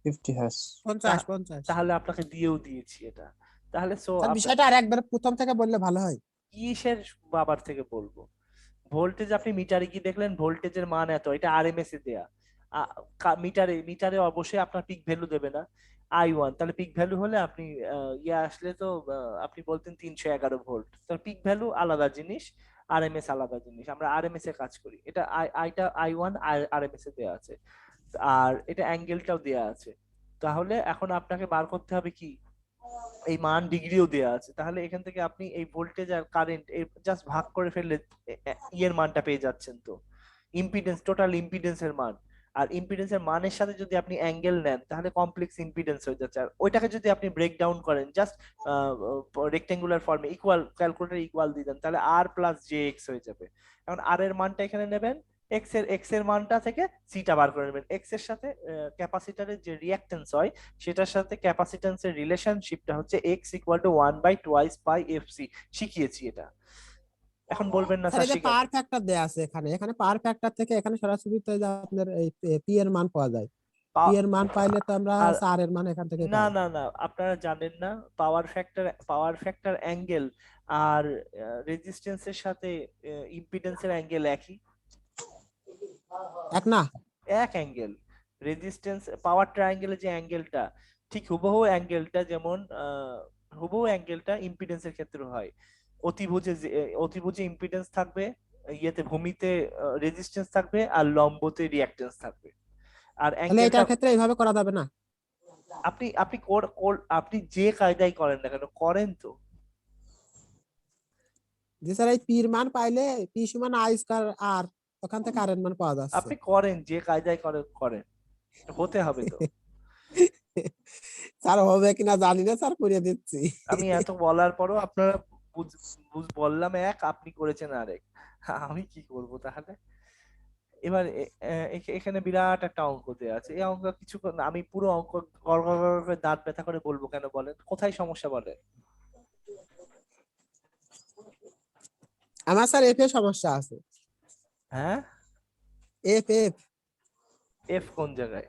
50 হার্টজ। 50 তাহলে আপনাকে দিয়েও দিয়েছি এটা। তাহলে সো স্যার বিষয়টা আর একবার প্রথম থেকে বললে ভালো হয়। কিসের বাবার থেকে বলবো? ভোল্টেজ আপনি মিটারে কি দেখলেন? ভোল্টেজের মান এত, এটা আরএমএস এ দেয়া। মিটারে অবশ্যই আপনার পিক ভ্যালু দেবে না I1, তাহলে পিক ভ্যালু হলে আপনি আসলে তো আপনি বলতেন 311 ভোল্ট, তাহলে পিক ভ্যালু আলাদা জিনিস, আরএমএস আলাদা জিনিস। আমরা আরএমএস এ কাজ করি, এটা আইটা I1 আরএমএস এ দেয়া আছে, আর এটা অ্যাঙ্গেলটাও দেয়া আছে। তাহলে এখন আপনাকে বার করতে হবে কি, এই মান ডিগ্রিও দেয়া আছে, তাহলে এখান থেকে আপনি এই ভোল্টেজ আর কারেন্ট জাস্ট ভাগ করে ফেললে ইয়ের মানটা পেয়ে যাচ্ছেন। তো ইম্পিডেন্স, টোটাল ইম্পিডেন্সের মান, আর ইম্পিডেন্সের মানের সাথে যদি আপনি অ্যাঙ্গেল নেন তাহলে কমপ্লেক্স ইম্পিডেন্স হয়ে যাচ্ছে। আর ওইটাকে যদি আপনি ব্রেক ডাউন করেন জাস্ট রেক্টেঙ্গুলার ফর্মে ইকুয়াল, ক্যালকুলেটর ইকুয়াল দিয়ে দেন, তাহলে আর প্লাস জে এক্স হয়ে যাবে। এখন আর এর মানটা এখানে নেবেন, এক্স এর মানটা থেকে সিটা বার করে নেবেন। এক্স এর সাথে ক্যাপাসিটরের যে রিঅ্যাকট্যান্স হয় সেটার সাথে ক্যাপাসিট্যান্সের রিলেশনশিপটা হচ্ছে x equal to 1/2 pi FC, শিখিয়েছি এটা। এখন বলবেন না স্যার স্যার এই যে পাওয়ার ফ্যাক্টর দেয়া আছে এখানে পাওয়ার ফ্যাক্টর থেকে এখানে সরাসরি তো এই যে আপনার এই পি এর মান পাওয়া যায়। পি এর মান পাইলে তো আমরা আর আর এর মান এখান থেকে না পাই। না না, আপনারা জানেন না পাওয়ার ফ্যাক্টর অ্যাঙ্গেল আর রেজিস্ট্যান্সের সাথে ইম্পিডেন্সের অ্যাঙ্গেল একই, এক না? এক অ্যাঙ্গেল। রেজিস্ট্যান্স পাওয়ার ট্রায়াঙ্গেলের যে অ্যাঙ্গেলটা, ঠিক হুবহু অ্যাঙ্গেলটা যেমন হুবহু অ্যাঙ্গেলটা ইম্পিডেন্সের ক্ষেত্রে হয়। অতিভুজে ইম্পিডেন্স থাকবে, ইয়েতে ভূমিতে রেজিস্ট্যান্স থাকবে, আর লম্বতে রিঅ্যাকট্যান্স থাকবে। আর তাহলে অ্যাঙ্গেলটা এটার ক্ষেত্রে এইভাবে করা যাবে না? আপনি আপনি আপনি যে কায়দায় করেন না কেন, করেন তো। যে স্যার এই পি এর মান পাইলে পি সমান আই স্কয়ার আর ওখান থেকে আর এর মান পাওয়া যাচ্ছে। আপনি করেন যে কায়দায় করেন, হতে হবে তো। স্যার হবে কিনা জানি না স্যার, করে দিচ্ছি। আমি এত বলার পরও আপনারা বললাম এক, আপনি করেছেন আরেক, আমি কি করব তাহলে? এবার এখানে বিরাট একটা অঙ্ক দেয়া আছে, এই অঙ্ক কিছু আমি পুরো অঙ্ক গড় গড় গড় করে দাঁত ব্যথা করে বলবো কেন বলেন? কোথায় সমস্যা বলেন? আমার স্যার এফ এ সমস্যা আছে। হ্যাঁ, এফ এফ এফ কোন জায়গায়?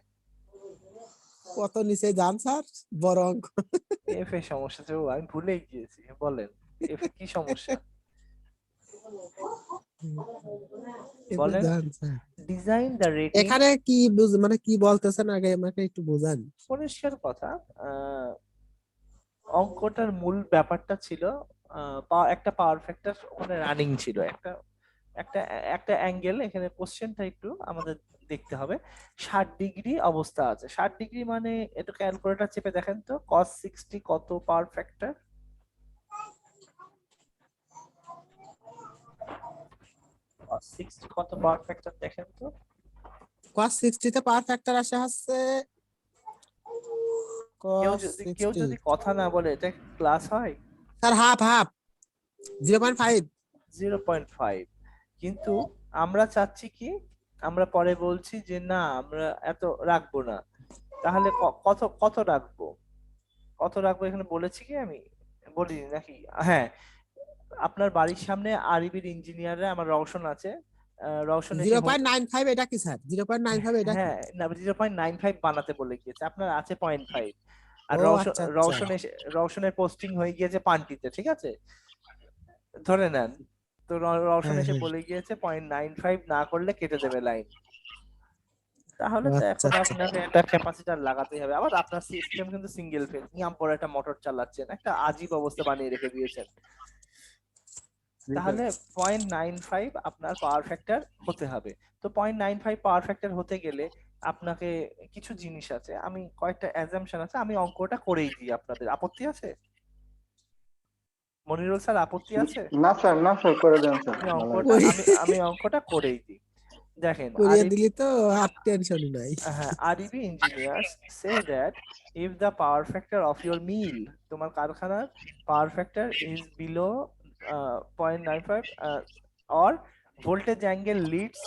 কত নিচে যান স্যার, বড় অঙ্ক। এফ এর সমস্যা তো আমি ভুলেই গিয়েছি, বলেন এফ কি সমস্যা বলেন? যান স্যার। ডিজাইন দ্য রেটিং, এখানে কি মানে কি বলতেছেন আগে আমাকে একটু বোঝান। পরিষ্কার কথা। অঙ্কটার মূল ব্যাপারটা ছিল একটা পাওয়ার ফ্যাক্টর ওখানে রানিং ছিল, একটা একটা একটা অ্যাঙ্গেল, এখানে কোশ্চেনটা একটু আমাদের দেখতে হবে। 60 ডিগ্রি অবস্থা আছে, 60 ডিগ্রি মানে একটু ক্যালকুলেটর চেপে দেখেন তো cos 60 কত পাওয়ার ফ্যাক্টর? cos 60 কত পাওয়ার ফ্যাক্টর দেখেন তো। cos 60 তে পাওয়ার ফ্যাক্টর আসে হচ্ছে কেউ cos যদি 60 কথা না বলে এটা ক্লাস হয়? Sir half 0.5। 0.5, কিন্তু আমরা চাচ্ছি কি, আমরা পরে বলছি যে না আমরা এত রাখবো না, তাহলে কত কত রাখবো, কত রাখবো এখানে বলেছি কি আমি, বলিনি নাকি? হ্যাঁ, আপনার বাড়ির সামনে আরবির ইঞ্জিনিয়াররা, আমার রওশন আছে, রওশন এসে 0.95 এটা কি স্যার? 0.95 এটা কি? হ্যাঁ না 0.95 বানাতে বলে গিয়েছে, আপনার আছে 0.5, আর ও রওশন আচ্ছা আচ্ছা। রওশন এসে রওশনের পোস্টিং হয়ে গিয়েছে পান্টিতে, ঠিক আছে, ধরে নেন। তো রওশন হ্যাঁ এসে হ্যাঁ। বলে গিয়েছে 0.95 না করলে কেটে দেবে লাইন। তাহলে ও তো আচ্ছা এখন আচ্ছা। আপনাকে একটা ক্যাপাসিটর লাগাতেই হবে। আবার আপনার সিস্টেম কিন্তু সিঙ্গেল ফেজ, ইয়াম পরে একটা মোটর চালাচ্ছেন, একটা আজীব অবস্থা বানিয়ে রেখে দিয়েছেন। তাহলে 0.95 আপনার পাওয়ার ফ্যাক্টর হতে হবে। তো 0.95 পাওয়ার ফ্যাক্টর হতে গেলে আপনাকে কিছু জিনিস আছে, আমি কয়েকটা অ্যাজাম্পশন আছে, আমি অঙ্কটা করেই দিই, আপনাদের আপত্তি আছে? মনিরুল স্যার আপত্তি আছে? না স্যার, না স্যার, করে দেন স্যার, আমি ভালো অঙ্কটা হবে। আমি অঙ্কটা করেই দিই। দেখেন করিয়ে দিলি তো আর টেনশনই নাই। হ্যাঁ, REB engineers say that if the power factor of your mill, তোমার কারখানার power factor is below 0.95 or voltage angle leads,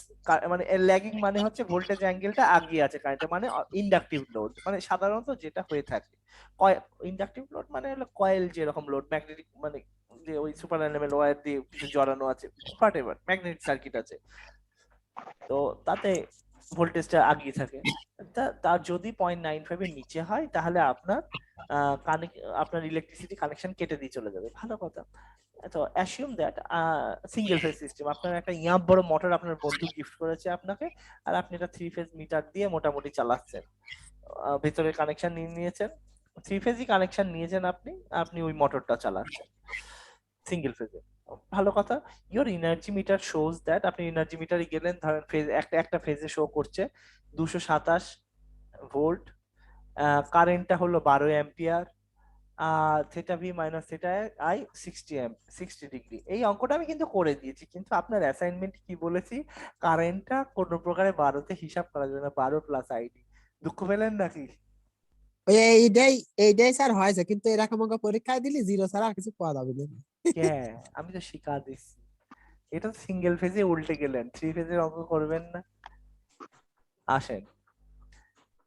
মানে ল্যাগিং মানে হচ্ছে ভোল্টেজ অ্যাঙ্গেলটা আগিয়ে আছে কারেন্টে, মানে ইন্ডাকটিভ লোড, মানে সাধারণত যেটা হয়ে থাকে ইন্ডাকটিভ লোড মানে হলো কয়েল যেরকম লোড, ম্যাগনেটিক মানে যে ওই সুপার এলিমেন্ট ওয়্যার দিয়ে কিছু জড়ানো আছে, হোয়াটএভার ম্যাগনেটিক সার্কিট আছে, তো তাতে ভোল্টেজটা আগিয়ে থাকে। তার যদি 0.95 এর নিচে হয় তাহলে আপনার আপনার ইলেকট্রিসিটি কানেকশন কেটে দিয়ে চলে যাবে। ভালো কথা। তো assume that single phase system, আপনার একটা ইয়াম বড় মোটর আপনার বন্ধু গিফট করেছে আপনাকে, আর আপনি এটা 3 ফেজ মিটার দিয়ে মোটামুটি চালাচ্ছেন, ভেতরে কানেকশন নিয়ে নিয়েছেন, 3 ফেজই কানেকশন নিয়েছেন আপনি, আপনি ওই মোটরটা চালাচ্ছেন সিঙ্গেল ফেজে। ভালো কথা। Your energy meter shows that, আপনি এনার্জি মিটারে গেলেন, ধরেন ফেজ একটা ফেজে শো করছে 227 ভোল্ট, কারেন্টটা হলো 12 অ্যাম্পিয়ার, আর theta V minus theta I 60 degree. এই অঙ্কটা আমি কিন্তু করে দিয়েছি, কিন্তু আপনার অ্যাসাইনমেন্ট কি বলেছি, কারেন্টটা কোনো প্রকারে 12তে হিসাব করা যাবে না, 12 প্লাস আইডি। দুঃখ পেলেন নাকি? ওই এইটাই স্যার হয়েছে, কিন্তু এরকম অঙ্ক পরীক্ষায় দিলি 0 ছাড়া আর কিছু পাওয়া যাবে না। হ্যাঁ আমি তো শিখা দিচ্ছি, এটা সিঙ্গেল ফেজে উল্টে গেলেন, 3 ফেজের অঙ্ক করবেন না। আসেন,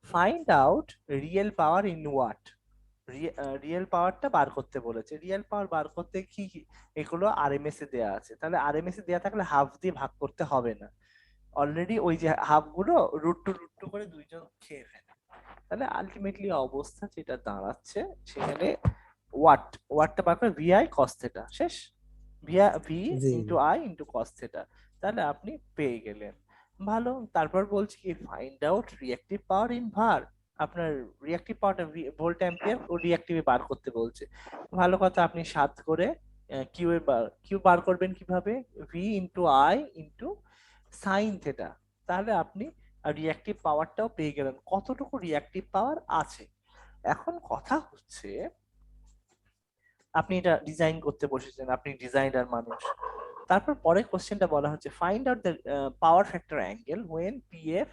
find out real power in watt. Real পাওয়ারটা বার করতে বলেছে, রিয়েল পাওয়ার বার করতে কি এগুলো আরএমএস এ দেয়া আছে, তাহলে আরএমএস এ দেয়া থাকলে হাফ দিয়ে ভাগ করতে হবে না, অলরেডি ওই যে হাফ গুলো রুট টু করে দুইজন খেয়ে ফেলে। তাহলে আলটিমেটলি অবস্থা যেটা দাঁড়াচ্ছে সেখানে ওয়াটটা বার করে ভিআই কস থেটা, শেষ, V G into I into cos theta, তাহলে আপনি পেয়ে গেলেন। ভালো, তারপর বলছি কি find out reactive power in ভার, আপনার রিঅ্যাক্টিভ পাওয়ারটা ভোল্ট অ্যাম্পিয়ার ও রিঅ্যাক্টিভে বার করতে বলছে। ভালো কথা, আপনি 7 করে কিউ বার করবেন কিভাবে, V into I into sine theta, তাহলে আপনি রিঅ্যাক্টিভ পাওয়ারটাও পেয়ে গেলেন, কতটুকু রিঅ্যাক্টিভ পাওয়ার আছে। এখন কথা হচ্ছে আপনি এটা ডিজাইন করতে বসেছেন, আপনি ডিজাইনার মানুষ, তারপর পরে কোশ্চেনটা বলা হচ্ছে find out the power factor angle when PF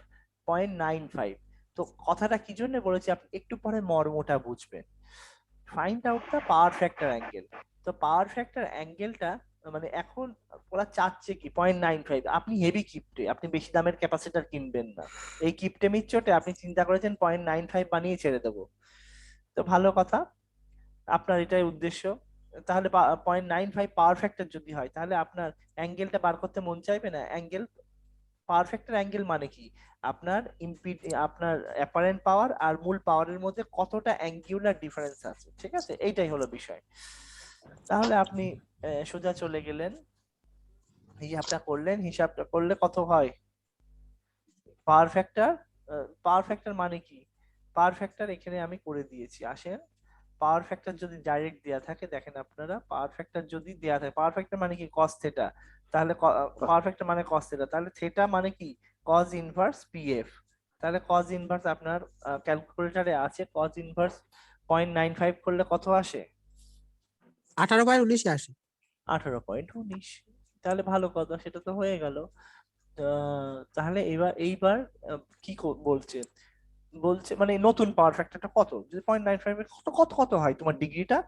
0.95। তো কথাটা কি জন্য বলেছি আপনি একটু পরে মর্মটা বুঝবেন। Find out the power factor angle, তো পাওয়ার ফ্যাক্টর অ্যাঙ্গেলটা মানে এখন ওরা চাচ্ছে কি 0.95, আপনি হেভি কিপটে, আপনি বেশি দামের ক্যাপাসিটর কিনবেন না, এই কিপটে মিচ্চটে আপনি চিন্তা করেছেন 0.95 বানিয়ে ছেড়ে দেবো। তো ভালো কথা, আপনার এটাই উদ্দেশ্য, তাহলে 0.95 পাওয়ার ফ্যাক্টর যদি হয় তাহলে আপনার অ্যাঙ্গেলটা বার করতে মন চাইবে না। অ্যাঙ্গেল, পাওয়ার ফ্যাক্টর অ্যাঙ্গেল মানে কি, আপনার আপনার অ্যাপারেন্ট পাওয়ার আর মূল পাওয়ারের মধ্যে কতটা অ্যাঙ্গুলার ডিফারেন্স আছে, ঠিক আছে, এইটাই হলো বিষয়। তাহলে আপনি সোজা চলে গেলেন, হিসাবটা করলেন, হিসাবটা করলে কত হয় পাওয়ার ফ্যাক্টর। পাওয়ার ফ্যাক্টর মানে কি, পাওয়ার ফ্যাক্টর এখানে আমি করে দিয়েছি, আসেন পাওয়ার ফ্যাক্টর যদি ডাইরেক্ট দেয়া থাকে, দেখেন আপনারা পাওয়ার ফ্যাক্টর যদি দেয়া থাকে, পাওয়ার ফ্যাক্টর মানে কি কস থেটা, তাহলে পাওয়ার ফ্যাক্টর মানে কস থেটা, তাহলে থেটা মানে কি কজ ইনভার্স পিএফ, তাহলে কজ ইনভার্স আপনার ক্যালকুলেটরে আছে, কজ ইনভার্স 0.95 করলে কত আসে, 18.19 আসে। 18.19। তাহলে ভালো কথা, সেটা তো হয়ে গেল। তাহলে এইবার কি বলছে, বলছে মানে নতুন পাওয়ার ফ্যাক্টরটা কত, যদি 0.95 এর কত কত কত হয় তোমার ডিগ্রিটা,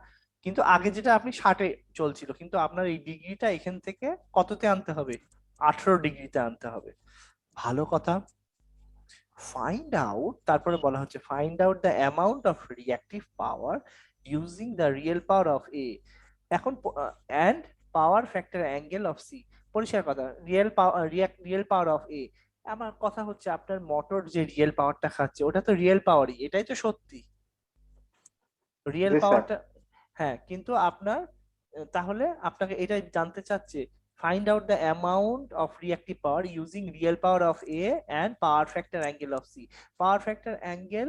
কিন্তু আগে যেটা আপনি 60-এ চলছিল, কিন্তু আপনার এই ডিগ্রিটা এখান থেকে কততে আনতে হবে? 18 ডিগ্রিতে আনতে হবে। ভালো কথা। ফাইন্ড আউট, তারপরে বলা হচ্ছে find out the amount of reactive power using the real power of A. এখন and power factor angle of C. পরিষ্কার কথা, রিয়েল পাওয়ার অফ এ। আমার কথা হচ্ছে আপনার মোটর যে রিয়েল পাওয়ারটা খাচ্ছে ওটা তো রিয়েল পাওয়ারই, এটাই তো সত্যি। রিয়েল জি স্যার। পাওয়ারটা, হ্যাঁ, কিন্তু আপনার তাহলে আপনাকে এটা জানতে চাচ্ছে find out the amount of reactive power using real power of A and power factor angle of C. Power factor angle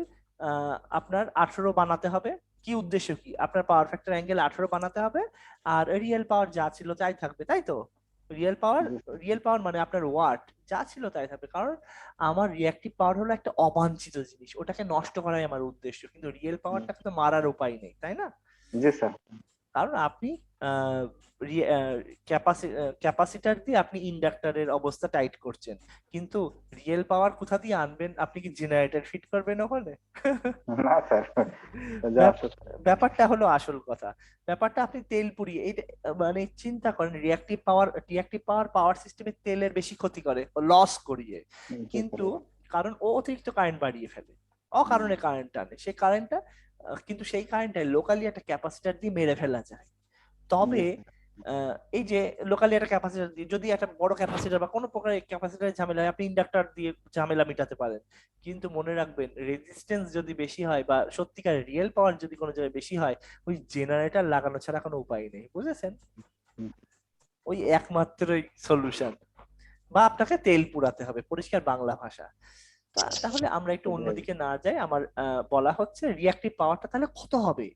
আপনার 18 বানাতে হবে। কি উদ্দেশ্য কি? আপনার পাওয়ার ফ্যাক্টর অ্যাঙ্গেল 18 বানাতে হবে, আর রিয়েল পাওয়ার যা ছিল তাই থাকবে, তাই তো? রিয়েল পাওয়ার মানে আপনার ওয়াট যা ছিল তাই থাকবে, কারণ আমার রিঅ্যাক্টিভ পাওয়ার হলো একটা অবাঞ্ছিত জিনিস, ওটাকে নষ্ট করাই আমার উদ্দেশ্য, কিন্তু রিয়েল পাওয়ারটাকে তো মারার উপায় নেই, তাই না? জি স্যার। কারণ আপনি ক্যাপাসিটার দিয়ে আপনি ইন্ডাক্টরের অবস্থা টাইট করছেন, কিন্তু রিয়েল পাওয়ার কোথা দিয়ে আনবেন? আপনি কি জেনারেটর ফিট করবেন ওখানে? না স্যার, যা আছে। ব্যাপারটা হলো আসল কথা। ব্যাপারটা আপনি তেল পুড়িয়ে এই মানে চিন্তা করেন, রিঅ্যাক্টিভ পাওয়ার পাওয়ার সিস্টেমে তেলের বেশি ক্ষতি করে, লস করিয়ে, কিন্তু কারণ ও অতিরিক্ত কারেন্ট বাড়িয়ে ফেলে, অকারণে কারেন্ট টানে, সেই কারেন্টটা কিন্তু সেই কারেন্টটা লোকালি একটা ক্যাপাসিটার দিয়ে মেরে ফেলা যায়। তবে এই যে লোকালি একটা ক্যাপাসিটার দিয়ে যদি একটা বড় ক্যাপাসিটার বা কোনো প্রকারের ক্যাপাসিটারের ঝামেলা হয়, আপনি ইন্ডাক্টর দিয়ে ঝামেলা মেটাতে পারেন, কিন্তু মনে রাখবেন রেজিস্ট্যান্স যদি বেশি হয় বা সত্যিকার রিয়েল পাওয়ার যদি কোনো জায়গায় বেশি হয়, ওই জেনারেটর লাগানো ছাড়া কোনো উপায় নেই, বুঝেছেন? ওই একমাত্রই সলিউশন, বা আপনাকে তেল পুরাতে হবে, পরিষ্কার বাংলা ভাষা। তাহলে আমরা একটু অন্যদিকে না যাই, আমার বলা হচ্ছে রিঅ্যাক্টিভ পাওয়ারটা তাহলে কত হবে,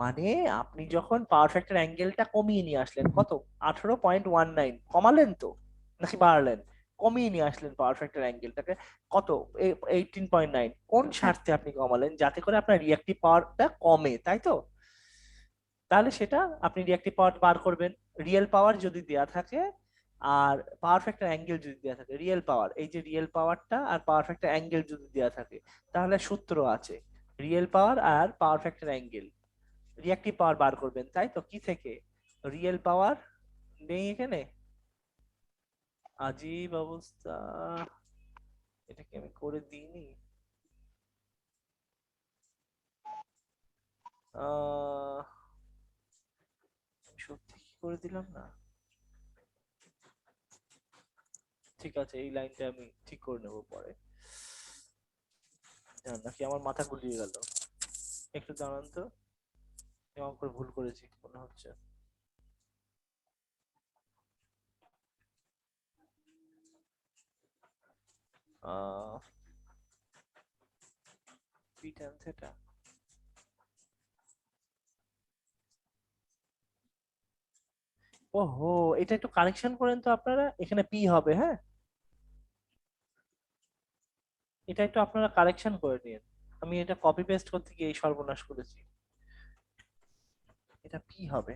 মানে আপনি যখন পাওয়ার ফ্যাক্টর অ্যাঙ্গেলটা কমিয়ে নিয়ে আসলেন, কত 18.19 কমালেন তো নাকি বাড়ালেন? কমিয়ে নিয়ে আসলেন পাওয়ার ফ্যাক্টর অ্যাঙ্গেলটাকে, কত 18.9। কোন স্বার্থে আপনি কমালেন? যাতে করে আপনার রিঅ্যাক্টিভ পাওয়ারটা কমে, তাই তো? তাহলে সেটা আপনি রিঅ্যাক্টিভ পাওয়ার বার করবেন। রিয়েল পাওয়ার যদি দেয়া থাকে আর পাওয়ার ফ্যাক্টর অ্যাঙ্গেল যদি দেয়া থাকে, রিয়েল পাওয়ার, এই যে রিয়েল পাওয়ারটা আর পাওয়ার ফ্যাক্টর অ্যাঙ্গেল যদি দেয়া থাকে, তাহলে সূত্র আছে রিয়েল পাওয়ার আর পাওয়ার ফ্যাক্টর অ্যাঙ্গেল, রিঅ্যাক্টিভ পাওয়ার বার করবেন, তাই তো? কি থেকে? রিয়েল পাওয়ার নেই এখানে, আজীব অবস্থা, এটাকে আমি করে দিইনি। সত্যি কি করে দিলাম না? ঠিক আছে, এই লাইনটা আমি ঠিক করে নেবো পরে। নাকি আমার মাথা গুলিয়ে গেল, একটু জানান তো, কেমন করে ভুল করেছি মনে হচ্ছে। পি ট্যান থেটা, ওহো, এটা একটু কারেকশন করেন তো আপনারা, এখানে পি হবে, হ্যাঁ, এটা একটু আপনারা কারেকশন করে নিন। আমি এটা কপি পেস্ট করতে গিয়ে এই সর্বনাশ করেছি, এটা পি হবে।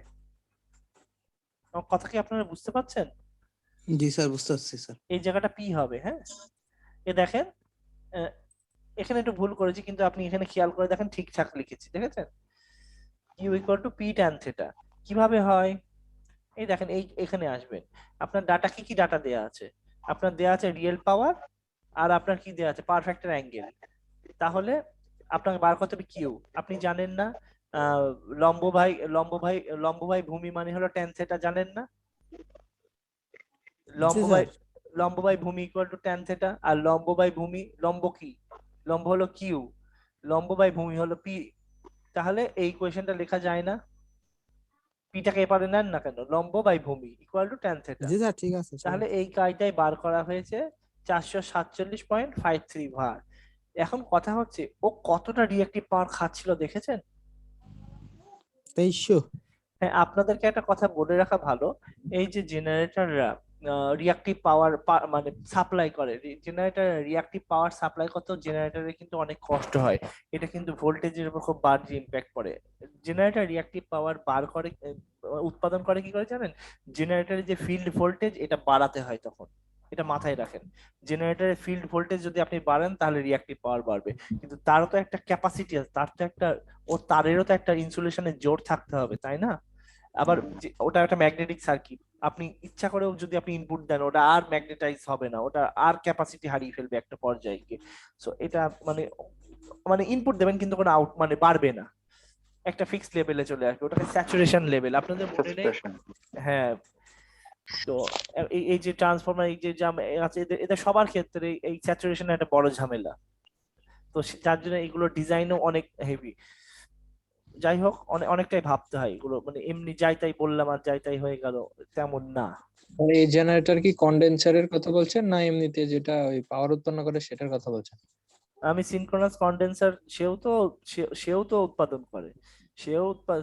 আমার কথা কি আপনারা বুঝতে পারছেন? জি স্যার, বুঝতে পারছি স্যার। এই জায়গাটা পি হবে, হ্যাঁ। এ দেখেন, আহ, এখানে একটু ভুল করেছি, কিন্তু আপনি এখানে খেয়াল করে দেখেন ঠিকঠাক লিখেছি, দেখেছেন? Q equal to P tan theta. কিভাবে হয়? এই দেখেন, এই এখানে আসবেন, আপনার ডাটা কি ডাটা দেয়া আছে? আপনার দেয়া আছে রিয়েল পাওয়ার, আর আপনার কি দেয়া আছে? পাওয়ার ফ্যাক্টর অ্যাঙ্গেল। তাহলে আপনাকে বার করতে হবে কিউ। আপনি জানেন না আহ, লম্ব ভাই ভূমি মানে হলো ট্যান থেটা, জানেন না? জি লম্ব বাই স্যার। লম্ব বাই ভূমি ইকুয়াল টু ট্যান থেটা, আর লম্ব বাই ভূমি, লম্ব কি? লম্ব হলো কিউ, লম্ব বাই ভূমি হলো পি। তাহলে এই কোয়েশ্চেনটা লেখা যায় না? পিটাকে এপারে নেন না কেন, লম্ব বাই ভূমি equal to tan theta. G sir, ঠিক আছে, ঠিক তাহলে আছে। এই কাজটাই বার করা হয়েছে 447.53 ভার। এখন কথা হচ্ছে ও কতটা রিঅ্যাক্টিভ পাওয়ার খাচ্ছিল দেখেছেন? 2300। হ্যাঁ, আপনাদেরকে একটা কথা বলে রাখা ভালো, এই যে জেনারেটররা রিঅ্যাক্টিভ পাওয়ার মানে সাপ্লাই করে, জেনারেটর রিঅ্যাক্টিভ পাওয়ার সাপ্লাই করতে জেনারেটরে কিন্তু অনেক কষ্ট হয়, এটা কিন্তু ভোল্টেজের উপর খুব বাজে ইম্প্যাক্ট পড়ে। জেনারেটর রিঅ্যাক্টিভ পাওয়ার বার করে, উৎপাদন করে কি করে জানেন? জেনারেটরের যে ফিল্ড ভোল্টেজ এটা বাড়াতে হয় তখন, এটা মাথায় রাখেন। জেনারেটরের ফিল্ড ভোল্টেজ যদি আপনি বাড়ান তাহলে রিঅ্যাক্টিভ পাওয়ার বাড়বে, কিন্তু তারও তো একটা ক্যাপাসিটি আছে, তার তো একটা, ও তারেরও তো একটা ইনসুলেশনের জোর থাকতে হবে, তাই না? আবার ওটা একটা ম্যাগনেটিক সার্কিট, আপনি ইচ্ছা করেও যদি আপনি ইনপুট দেন ওটা আর ম্যাগনেটাইজ হবে না, ওটা আর ক্যাপাসিটি হারিয়ে ফেলবে একটা পর্যায়ে গিয়ে। সো এটা মানে মানে ইনপুট দেবেন কিন্তু কোনো আউট মানে বাড়বে না, একটা ফিক্সড লেভেলে চলে আসবে, ওটাকে স্যাচুরেশন লেভেল, আপনাদের মনে নেই? Saturation. হ্যাঁ। তো এই যে ট্রান্সফরমার এই যে আছে এদের সবার ক্ষেত্রে এই স্যাচুরেশন একটা বড় ঝামেলা। তো যার জন্য এগুলো ডিজাইনও অনেক হেভি। যাই হোক, অনেকটাই ভাবতে হয় এগুলো, মানে এমনি যাই তাই বললাম আর যাই তাই হয়ে গেল তেমন না। মানে এই জেনারেটর কি কন্ডেন্সারের কথা বলছেন না এমনিতে যেটা ওই পাওয়ার উৎপন্ন করে সেটার কথা বলছেন? আমি সিনক্রোনাস কন্ডেন্সার, সেও তো উৎপাদন করে,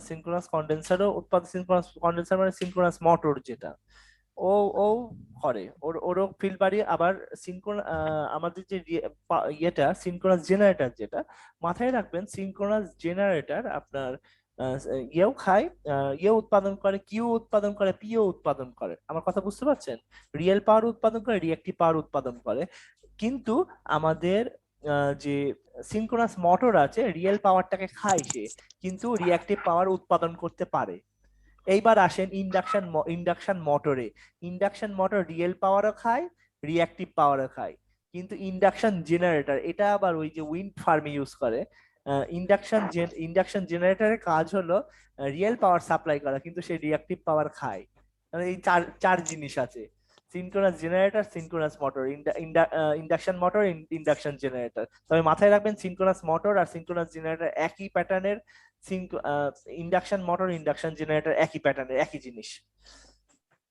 সিনক্রোনাস কন্ডেন্সারও সিনক্রোনাস কন্ডেন্সার মানে সিনক্রোনাস মোটর যেটা, ও ও করে ওরও ফিল্ড বাড়িয়ে। আবার আমাদের যে ইয়েটা সিনক্রোনাস জেনারেটর যেটা, মাথায় রাখবেন সিনক্রোনাস জেনারেটর আপনার ইয়েও খায়, ইয়ে উৎপাদন করে, কিউ উৎপাদন করে, পিও উৎপাদন করে। আমার কথা বুঝতে পারছেন? রিয়েল পাওয়ার উৎপাদন করে, রিঅ্যাক্টিভ পাওয়ার উৎপাদন করে। কিন্তু আমাদের যে সিনক্রোনাস মোটর আছে রিয়েল পাওয়ারটাকে খায় সে, কিন্তু রিঅ্যাক্টিভ পাওয়ার উৎপাদন করতে পারে। এইবার আসেন ইন্ডাকশন মোটরে। ইন্ডাকশন মোটর রিয়েল পাওয়ারও খায়, রিঅ্যাক্টিভ পাওয়ারও খায়, কিন্তু ইন্ডাকশন জেনারেটর এটা আবার ওই যে উইন্ড ফার্মে ইউজ করে। ইন্ডাকশন জেনারেটরের কাজ হলো রিয়েল পাওয়ার সাপ্লাই করা, কিন্তু সে রিঅ্যাক্টিভ পাওয়ার খায়। মানে এই চার জিনিস আছে, synchronous generator, synchronous motor, induction motor, induction generator. তবে মাথায় রাখবেন সিনক্রোনাস মোটর আর সিনক্রোনাস জেনারেটর একই প্যাটার্নের, ইন্ডাকশন মোটর, ইন্ডাকশন জেনারেটর একই প্যাটার্নের, একই জিনিস,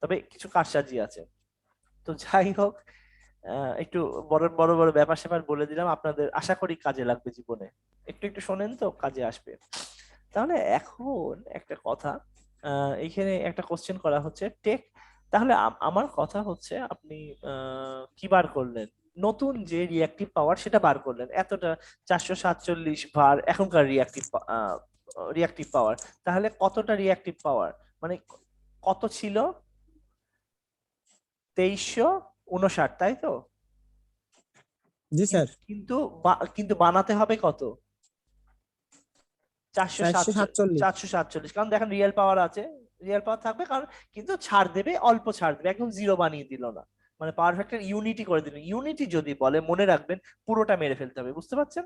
তবে কিছু কারসাজি আছে। তো যাই হোক, একটু বড় বড় বড় ব্যাপার স্যাপার বলে দিলাম, আপনাদের আশা করি কাজে লাগবে জীবনে, একটু একটু শোনেন তো কাজে আসবে। তাহলে এখন একটা কথা, এইখানে একটা কোশ্চেন করা হচ্ছে টেক, তাহলে আমার কথা হচ্ছে আপনি কি বার করলেন, নতুন যে রিঅ্যাক্টিভ পাওয়ার সেটা বার করলেন, এতটা 447 ভার এখনকার রিঅ্যাক্টিভ পাওয়ার, তাহলে কতটা রিঅ্যাক্টিভ পাওয়ার, মানে কত ছিল? 2359, তাই তো? জি স্যার। কিন্তু বানাতে হবে কত? 447। 447, কারণ দেখেন রিয়েল পাওয়ার আছে, রিয়েল পাওয়ার থাকবে, কারণ কিন্তু ছাড় দেবে, অল্প ছাড় দেবে, একদম জিরো বানিয়ে দিল না, মানে পাওয়ার ফ্যাক্টর ইউনিটি করে দিল। ইউনিটি যদি বলে মনে রাখবেন পুরোটা মেরে ফেলতে হবে, বুঝতে পারছেন?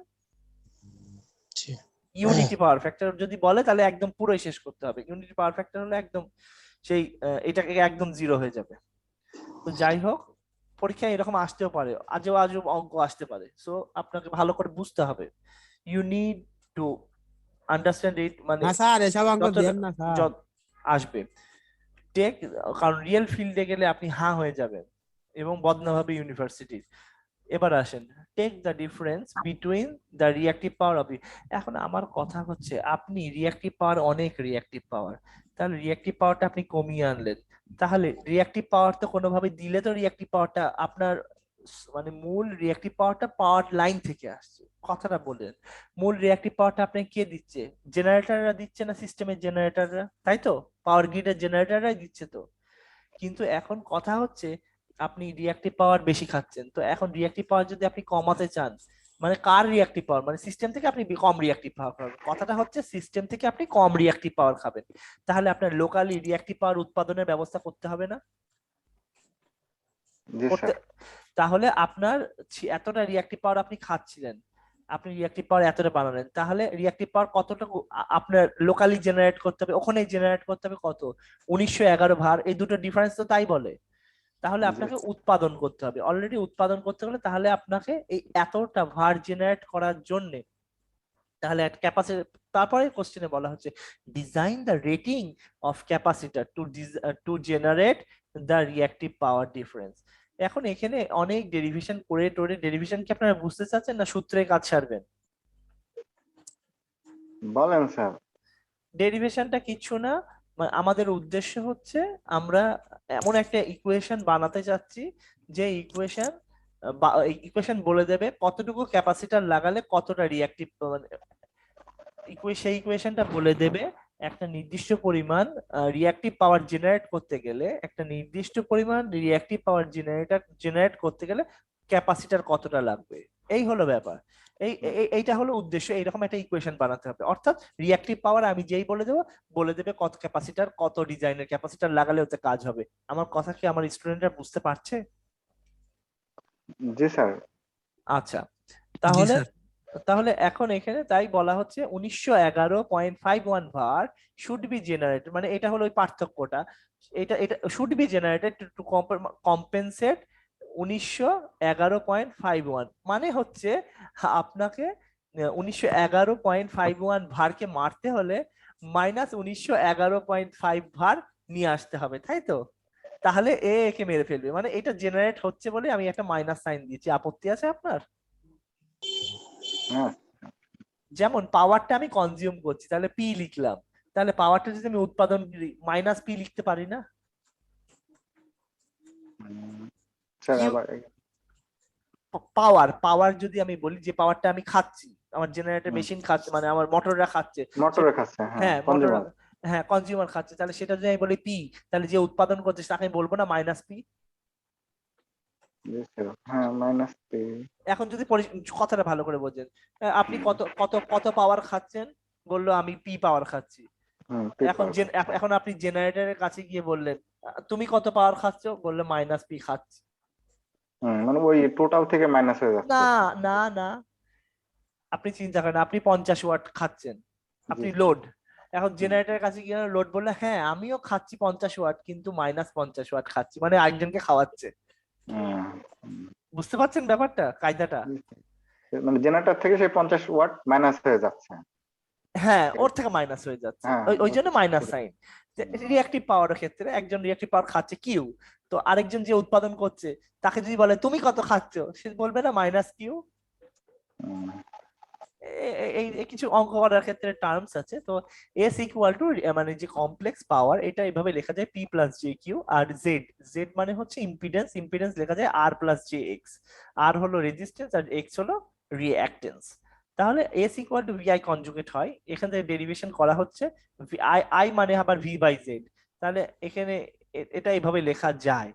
জি। ইউনিটি পাওয়ার ফ্যাক্টর যদি বলে তাহলে একদম পুরোই শেষ করতে হবে। ইউনিটি পাওয়ার ফ্যাক্টর হলো একদম সেই এটাকে একদম জিরো হয়ে যাবে। তো যাই হোক, পরীক্ষায় এরকম আসতেও পারে, আজব আজব অঙ্ক আসতে পারে, সো আপনাকে ভালো করে বুঝতে হবে, you need to understand it, মানে না স্যার, এসব অঙ্ক দেন না স্যার। আসবে টেক, কারণ রিয়েল ফিল্ডে গেলে আপনি হাঁ হয়ে যাবেন এবং বদনাম হবে ইউনিভার্সিটির। এবার আসেন, take the difference between the reactive power of, এখন আমার কথা হচ্ছে আপনি রিঅ্যাক্টিভ পাওয়ার, অনেক রিঅ্যাক্টিভ পাওয়ার, তাহলে রিঅ্যাক্টিভ পাওয়ারটা আপনি কমিয়ে আনলেন, তাহলে রিঅ্যাক্টিভ পাওয়ার তো কোনোভাবে দিলে তো রিঅ্যাক্টিভ পাওয়ারটা আপনার মানে মূল রিঅ্যাক্টিভ পাওয়ারটা পাওয়ার লাইন থেকে আসছে, কথাটা বলেন। মূল রিঅ্যাক্টিভ পাওয়ারটা আপনাকে কে দিচ্ছে? জেনারেটররা দিচ্ছে না, সিস্টেমের জেনারেটররা, তাই তো? পাওয়ার গ্রিডের জেনারেটররাই দিচ্ছে তো। কিন্তু এখন কথা হচ্ছে আপনি রিঅ্যাক্টিভ পাওয়ার বেশি খাচ্ছেন, তো এখন রিঅ্যাক্টিভ পাওয়ার যদি আপনি কমাতে চান, মানে কার রিঅ্যাক্টিভ পাওয়ার, মানে সিস্টেম থেকে আপনি কম রিঅ্যাক্টিভ পাওয়ার খাবেন, কথাটা হচ্ছে সিস্টেম থেকে আপনি কম রিঅ্যাক্টিভ পাওয়ার খাবেন, তাহলে আপনার লোকালি রিঅ্যাক্টিভ পাওয়ার উৎপাদনের ব্যবস্থা করতে হবে না? জি স্যার। তাহলে আপনার এতটা রিঅ্যাক্টিভ পাওয়ার আপনি খাচ্ছিলেন, আপনি রিঅ্যাক্টিভ পাওয়ার এতটা বানালেন, তাহলে রিঅ্যাক্টিভ পাওয়ার কতটা আপনার লোকালি জেনারেট করতে হবে, ওখানে জেনারেট করতে হবে কত? 1911 ভার, এই দুটো ডিফারেন্স তো তাই বলে। তাহলে আপনাকে উৎপাদন করতে হবে, অলরেডি উৎপাদন করতে হলে তাহলে আপনাকে এই এতটা ভার জেনারেট করার জন্য তাহলে একটা ক্যাপাসিটর, তারপরে কোশ্চেনে বলা হচ্ছে design the rating of capacitor to generate the reactive power difference. এখন এখানে অনেক ডেরিভেশন করে টোরে, ডেরিভেশন কি আপনারা বুঝতে চাচ্ছেন না সূত্রে কাজ সারবেন? বলেন স্যার। ডেরিভেশনটা কিছু না, আমাদের উদ্দেশ্য হচ্ছে আমরা এমন একটা ইকুয়েশন বানাতে চাচ্ছি যে ইকুয়েশন বলে দেবে কতটুকু ক্যাপাসিটর লাগালে কতটা রিঅ্যাক্টিভ, সেই ইকুয়েশনটা বলে দেবে একটা নির্দিষ্ট পরিমাণ রিঅ্যাক্টিভ পাওয়ার জেনারেট করতে গেলে, একটা নির্দিষ্ট পরিমাণ রিঅ্যাক্টিভ পাওয়ার জেনারেট করতে গেলে ক্যাপাসিটার কতটা লাগবে, এই হলো ব্যাপার। এইটা হলো উদ্দেশ্য, এইরকম একটা ইকুয়েশন বানাতে হবে। অর্থাৎ রিঅ্যাক্টিভ পাওয়ার আমি যেই বলে দেবে কত ক্যাপাসিটার, কত ডিজাইনের ক্যাপাসিটার লাগালে ওতে কাজ হবে। আমার কথা কি আমার স্টুডেন্টরা বুঝতে পারছে? জি স্যার। আচ্ছা, জি তাহলে স্যার। তাহলে এখন এখানে তাই বলা হচ্ছে 1911.51 var শুড বি জেনারেটেড, মানে এটা হলো ওই পার্থক্যটা। এটা এটা should be generated to compensate 1911.51, মানে হচ্ছে আপনাকে 1911.51 ভারকে মারতে হলে -1911.5 ভার নিয়ে আসতে হবে, তাই তো? তাহলে একে মেরে ফেলবে, মানে এটা জেনারেট হচ্ছে বলে আমি একটা মাইনাস সাইন দিয়েছি। আপত্তি আছে আপনার? হ্যাঁ। যেমন পাওয়ারটা আমি কনজিউম করছি, তাহলে পি লিখলাম, তাহলে পাওয়ারটা যদি আমি উৎপাদন করি মাইনাস পি লিখতে পারি না? স্যার আবার পাওয়ার যদি আমি বলি যে পাওয়ারটা আমি খাচ্ছি, আমার জেনারেটর মেশিন খাচ্ছে, মানে আমার মোটররা খাচ্ছে, মোটরে খাচ্ছে, হ্যাঁ হ্যাঁ মোটর, কনজিউমার। হ্যাঁ কনজিউমার খাচ্ছে, তাহলে সেটা যদি আমি বলি পি, তাহলে যে উৎপাদন করছে তাকে আমি বলবো না মাইনাস পি? জি স্যার, হ্যাঁ মাইনাস পি। এখন যদি কথাটা ভালো করে বোঝেন, আপনি কত কত কত পাওয়ার খাচ্ছেন, বললো আমি পি পাওয়ার খাচ্ছি। এখন এখন আপনি জেনারেটরের কাছে গিয়ে বললেন তুমি কত পাওয়ার খাচ্ছ, বললে মাইনাস পি খাচ্ছি। মানে ওই টোটাল থেকে মাইনাস হয়ে যাচ্ছে। না না না, আপনি চিন্তা করেন আপনি 50 ওয়াট খাচ্ছেন, আপনি লোড, এখন জেনারেটরের কাছে গিয়ে লোড বললে হ্যাঁ আমিও খাচ্ছি 50 ওয়াট, কিন্তু -50 ওয়াট খাচ্ছি, মানে আরেকজনকে খাওয়াচ্ছে। বুঝতে পারছেন ব্যাপারটা, কায়দাটা? মানে জেনারেটর থেকে সেই 50 ওয়াট মাইনাস হয়ে যাচ্ছে। হ্যাঁ ওর থেকে মাইনাস হয়ে যাচ্ছে, ওই জন্য মাইনাস সাইন। রিঅ্যাক্টিভ পাওয়ারের ক্ষেত্রে একজন রিঅ্যাক্টিভ পাওয়ার খাচ্ছে কিউ, তো আরেকজন যে উৎপাদন করছে তাকে যদি বলে তুমি কত খাচ্ছ, সে বলবে না মাইনাস কিউ। এই কিছু অঙ্ক করার ক্ষেত্রে টার্মস আছে। তো এস ইকুয়াল টু মানে যে কমপ্লেক্স পাওয়ার, এটা এইভাবে লেখা যায় পি প্লাস জে কিউ, আর জেড, জেড মানে হচ্ছে ইম্পিডেন্স, ইম্পিডেন্স লেখা যায় R plus J X, R হলো রেজিস্ট্যান্স আর এক্স হলো রিঅ্যাক্টেন্স। তাহলে S equal to VI conjugate হয়, এখান থেকে ডেরিভেশন করা হচ্ছে আই, আই মানে আবার ভি বাই জেড, তাহলে এখানে এটা এইভাবে লেখা যায়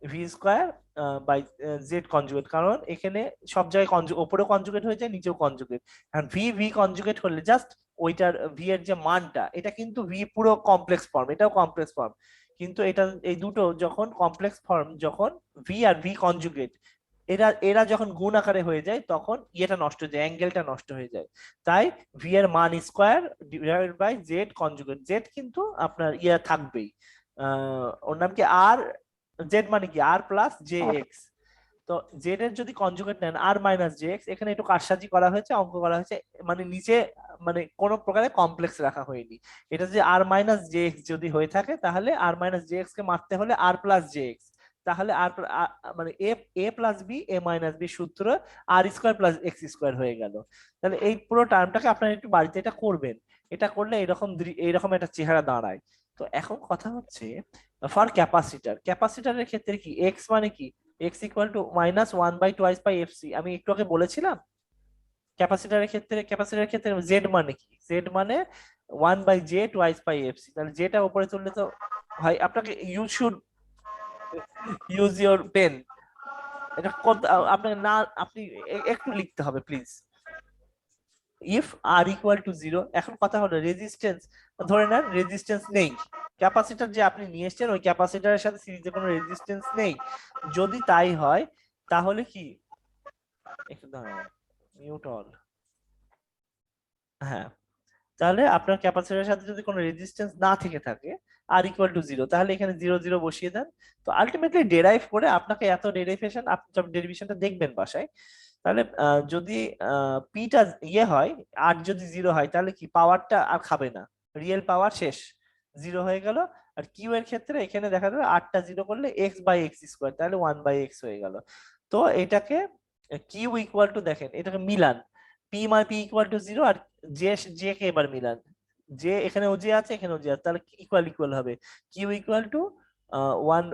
V square by Z conjugate, কারণ এখানে সব জায়গায় ওপরেও কনজুগেট হয়ে যায় নিচেও কনজুগেট। আর ভি ভি কনজুগেট হলে জাস্ট ওইটার ভি এর যে মানটা, এটা কিন্তু ভি পুরো কমপ্লেক্স ফর্ম, এটাও কমপ্লেক্স ফর্ম, কিন্তু এটা এই দুটো যখন কমপ্লেক্স ফর্ম, যখন ভি আর ভি কনজুগেট এরা এরা যখন গুণ আকারে হয়ে যায় তখন ইয়েটা নষ্ট হয়ে যায়, অ্যাঙ্গেলটা নষ্ট হয়ে যায়। তাই ভি এর মান square divided by Z conjugate, Z কিন্তু আপনার ইয়ে থাকবেই, ওর নাম কি আর, জেড মানে কি আর প্লাস জে এক্স। তো জেড এর যদি কনজুগেট নেন আর মাইনাস জে এক্স, এখানে একটু কারসাজি করা হয়েছে, অঙ্ক করা হয়েছে, মানে নিচে মানে কোনো প্রকারে কমপ্লেক্স রাখা হয়নি। এটা যে আর মাইনাস জে এক্স যদি হয়ে থাকে, তাহলে আর মাইনাস জে এক্স কে মারতে হলে আর প্লাস জে এক্স, তাহলে আর মানে এ plus B A minus B সূত্র আর স্কোয়ার প্লাস এক্স স্কোয়ার হয়ে গেল। তাহলে এই পুরো টার্মটাকে আপনারা একটু বাড়িতে এটা করবেন, এটা করলে এইরকম একটা চেহারা দাঁড়ায়। তো এখন কথা হচ্ছে ফর ক্যাপাসিটার, ক্যাপাসিটারের ক্ষেত্রে কি এক্স মানে কি, x equal to -1 by twice by FC, আমি একটু আগে বলেছিলাম। ক্যাপাসিটারের ক্ষেত্রে জেড মানে কি, জেড মানে 1 by J twice by FC, তাহলে যেটা উপরে তুললে তো ভাই আপনাকে you should use your pen, এটা আপনাকে না, আপনি একটু লিখতে হবে please. If R equal to 0, এখন কথা হলো রেজিস্ট্যান্স, ধরে নেন রেজিস্ট্যান্স নেই, ক্যাপাসিটর যে আপনি নিয়ে এসেছেন ওই ক্যাপাসিটরের সাথে সিরিজে কোনো রেজিস্ট্যান্স নেই, যদি তাই হয় তাহলে কি, একটু দাঁড়ান, মিউট অল, হ্যাঁ, তাহলে আপনার ক্যাপাসিটরের সাথে যদি কোনো রেজিস্ট্যান্স না থেকে থাকে আর ইকুয়াল টু 0, তাহলে এখানে 0 0 বসিয়ে দেন। তো আলটিমেটলি ডেরাইভ করে আপনাকে এত ডেরিভেশন, আপনি যখন ডেরিভেশনটা দেখবেন বাসায়, তাহলে যদি পিটা ইয়ে হয় আর যদি 0 হয়, তাহলে কি পাওয়ারটা আর খাবে না, রিয়েল পাওয়ার শেষ, 0 হয়ে গেল। আর কিউ এর ক্ষেত্রে এখানে দেখা যাবে 8টা 0 করলে এক্স বাই এক্স স্কোয়ার, তাহলে 1 বাই এক্স হয়ে গেল। তো এটাকে কিউ ইকুয়াল টু, দেখেন এটাকে মিলান, পি মানে পি ইকুয়াল টু 0, আর জে জে কে এবার মিলান, যে এখানে ও জে আছে এখানে ও জে আছে, তাহলে ইকুয়াল ইকুয়াল হবে কিউ ইকুয়াল টু 1,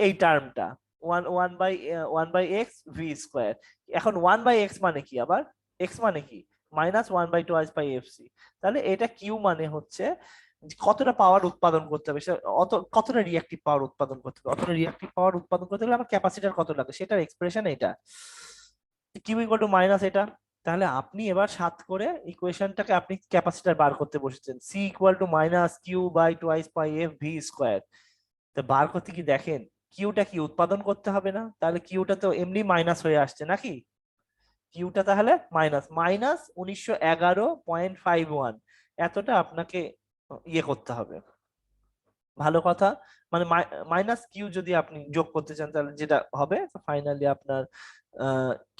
এই টার্মটা 1 বাই এক্স ভি স্কোয়ার। এখন 1 বাই এক্স মানে কি, আবার এক্স মানে কি, মাইনাস 1/2 তাহলে এটা কিউ মানে হচ্ছে যে কতটা পাওয়ার উৎপাদন করতে হবে, কতটা রিঅ্যাক্টিভ পাওয়ার উৎপাদন করতে হবে, অতটা রিঅ্যাক্টিভ পাওয়ার উৎপাদন করতে গেলে আমার ক্যাপাসিটার কত লাগে সেটার এক্সপ্রেশন এটা, কিউ ইকুয়াল টু মাইনাস এটা। তাহলে আপনি এবার 7 করে ইকুয়েশনটাকে আপনি ক্যাপাসিটার বার করতে বসেছেন, C equal to minus Q by twice pi F V square. তো বার করতে কি দেখেন কিউটা কি উৎপাদন করতে হবে না? তাহলে কিউটা তো এমনি মাইনাস হয়ে আসছে নাকি, কিউটা তাহলে মাইনাস মাইনাস 1911.51 এতটা আপনাকে ইয়ে করতে হবে। ভালো কথা, মানে মাইনাস কিউ যদি আপনি যোগ করতে চান তাহলে যেটা হবে ফাইনালি আপনার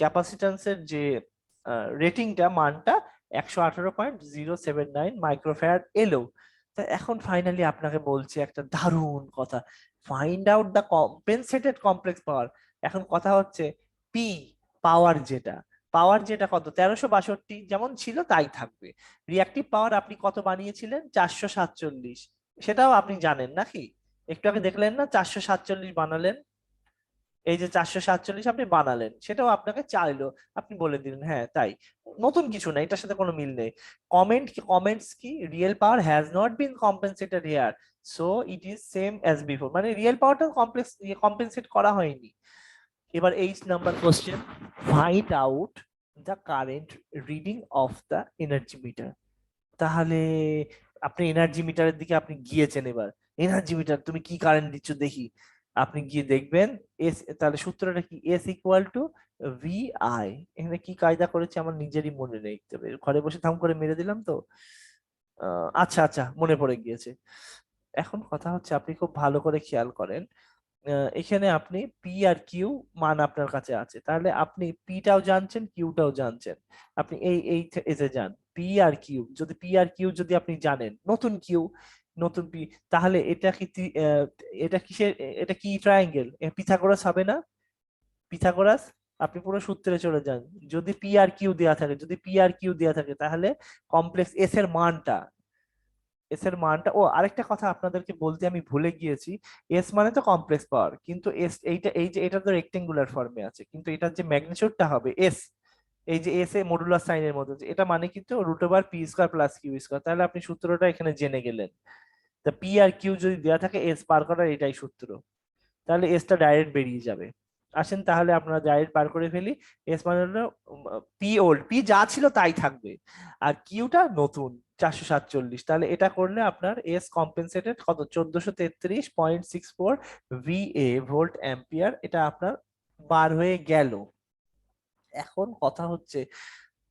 ক্যাপাসিট্যান্সের যে রেটিংটা মানটা 118.079 মাইক্রোফ্যারাড এলো। তা এখন ফাইনালি আপনাকে বলছি একটা দারুণ কথা, find out the compensated complex power. এখন কথা হচ্ছে পি পাওয়ার যেটা কত 1362 যেমন ছিল তাই থাকবে। রিঅ্যাক্টিভ পাওয়ার আপনি কত বানিয়েছিলেন 447, সেটাও আপনি জানেন নাকি, একটু আগে দেখলেন না 447 বানালেন, এই যে 447 আপনি বানালেন সেটাও আপনাকে চাইলো, আপনি বলে দিলেন হ্যাঁ তাই, নতুন কিছু না, এটার সাথে কোনো মিল নেই। কমেন্টস কি real power has not been compensated here so it is same as before, মানে রিয়েল পাওয়ারটা কম্পেনসেট করা হয়নি। এবার 8 number question, find out the current reading of the energy meter. তাহলে আপনি এনার্জি মিটারের দিকে আপনি গিয়েছেন, এবার এনার্জি মিটার তুমি কি কারেন্ট দিচ্ছ দেখি, আপনি গিয়ে দেখবেন এস, তাহলে সূত্রটা কি S equal to V I. এখানে কি কায়দা করেছে আমার নিজেরই মনে নেই, তবে ঘরে বসে থাম করে মেরে দিলাম তো, আচ্ছা আচ্ছা মনে পড়ে গিয়েছে। এখন কথা হচ্ছে আপনি খুব ভালো করে খেয়াল করেন, এখানে আপনি পি আর কিউ মান আপনার কাছে আছে, তাহলে আপনি পিটাও জানছেন কিউটাও জানছেন, আপনি এই এসে যান পি আর কিউ যদি আপনি জানেন, নতুন কিউ নতুন পি, তাহলে এটা কি এটা কিসের, এটা কি ট্রায়াঙ্গেল, পিথাগোরাস হবে না? পিথাগোরাস, আপনি পুরো সূত্রে চলে যান, যদি পি আর কিউ দেয়া থাকে তাহলে কমপ্লেক্স এস এর মানটা ও আরেকটা কথা আপনাদেরকে বলতে আমি ভুলে গিয়েছি, এস মানে তো কমপ্লেক্স পাওয়ার, কিন্তু এস এই যে এটা তো রেক্টেঙ্গুলার ফর্মে আছে, কিন্তু এটার যে ম্যাগনিটিউডটা হবে এস, এই যে এস এ মডুলাস সাইনের মতো, এটা মানে কিন্তু root over P square plus Q square, তাহলে আপনি সূত্রটা এখানে জেনে গেলেন। তা পি আর কিউ যদি দেওয়া থাকে এস বার করার এটাই সূত্র, তাহলে এসটা ডাইরেক্ট বেরিয়ে যাবে। আসেন তাহলে আপনারা ডাইরেক্ট বার করে ফেলি, এস মানে হলো পি ওল্ড, পি যা ছিল তাই থাকবে, আর কিউটা নতুন 447, তাহলে এটা করলে আপনার এস কম্পেনসেটেড কত 1433.64 ভিএ ভোল্ট অ্যাম্পিয়ার, এটা আপনার বার হয়ে গেল। এখন কথা হচ্ছে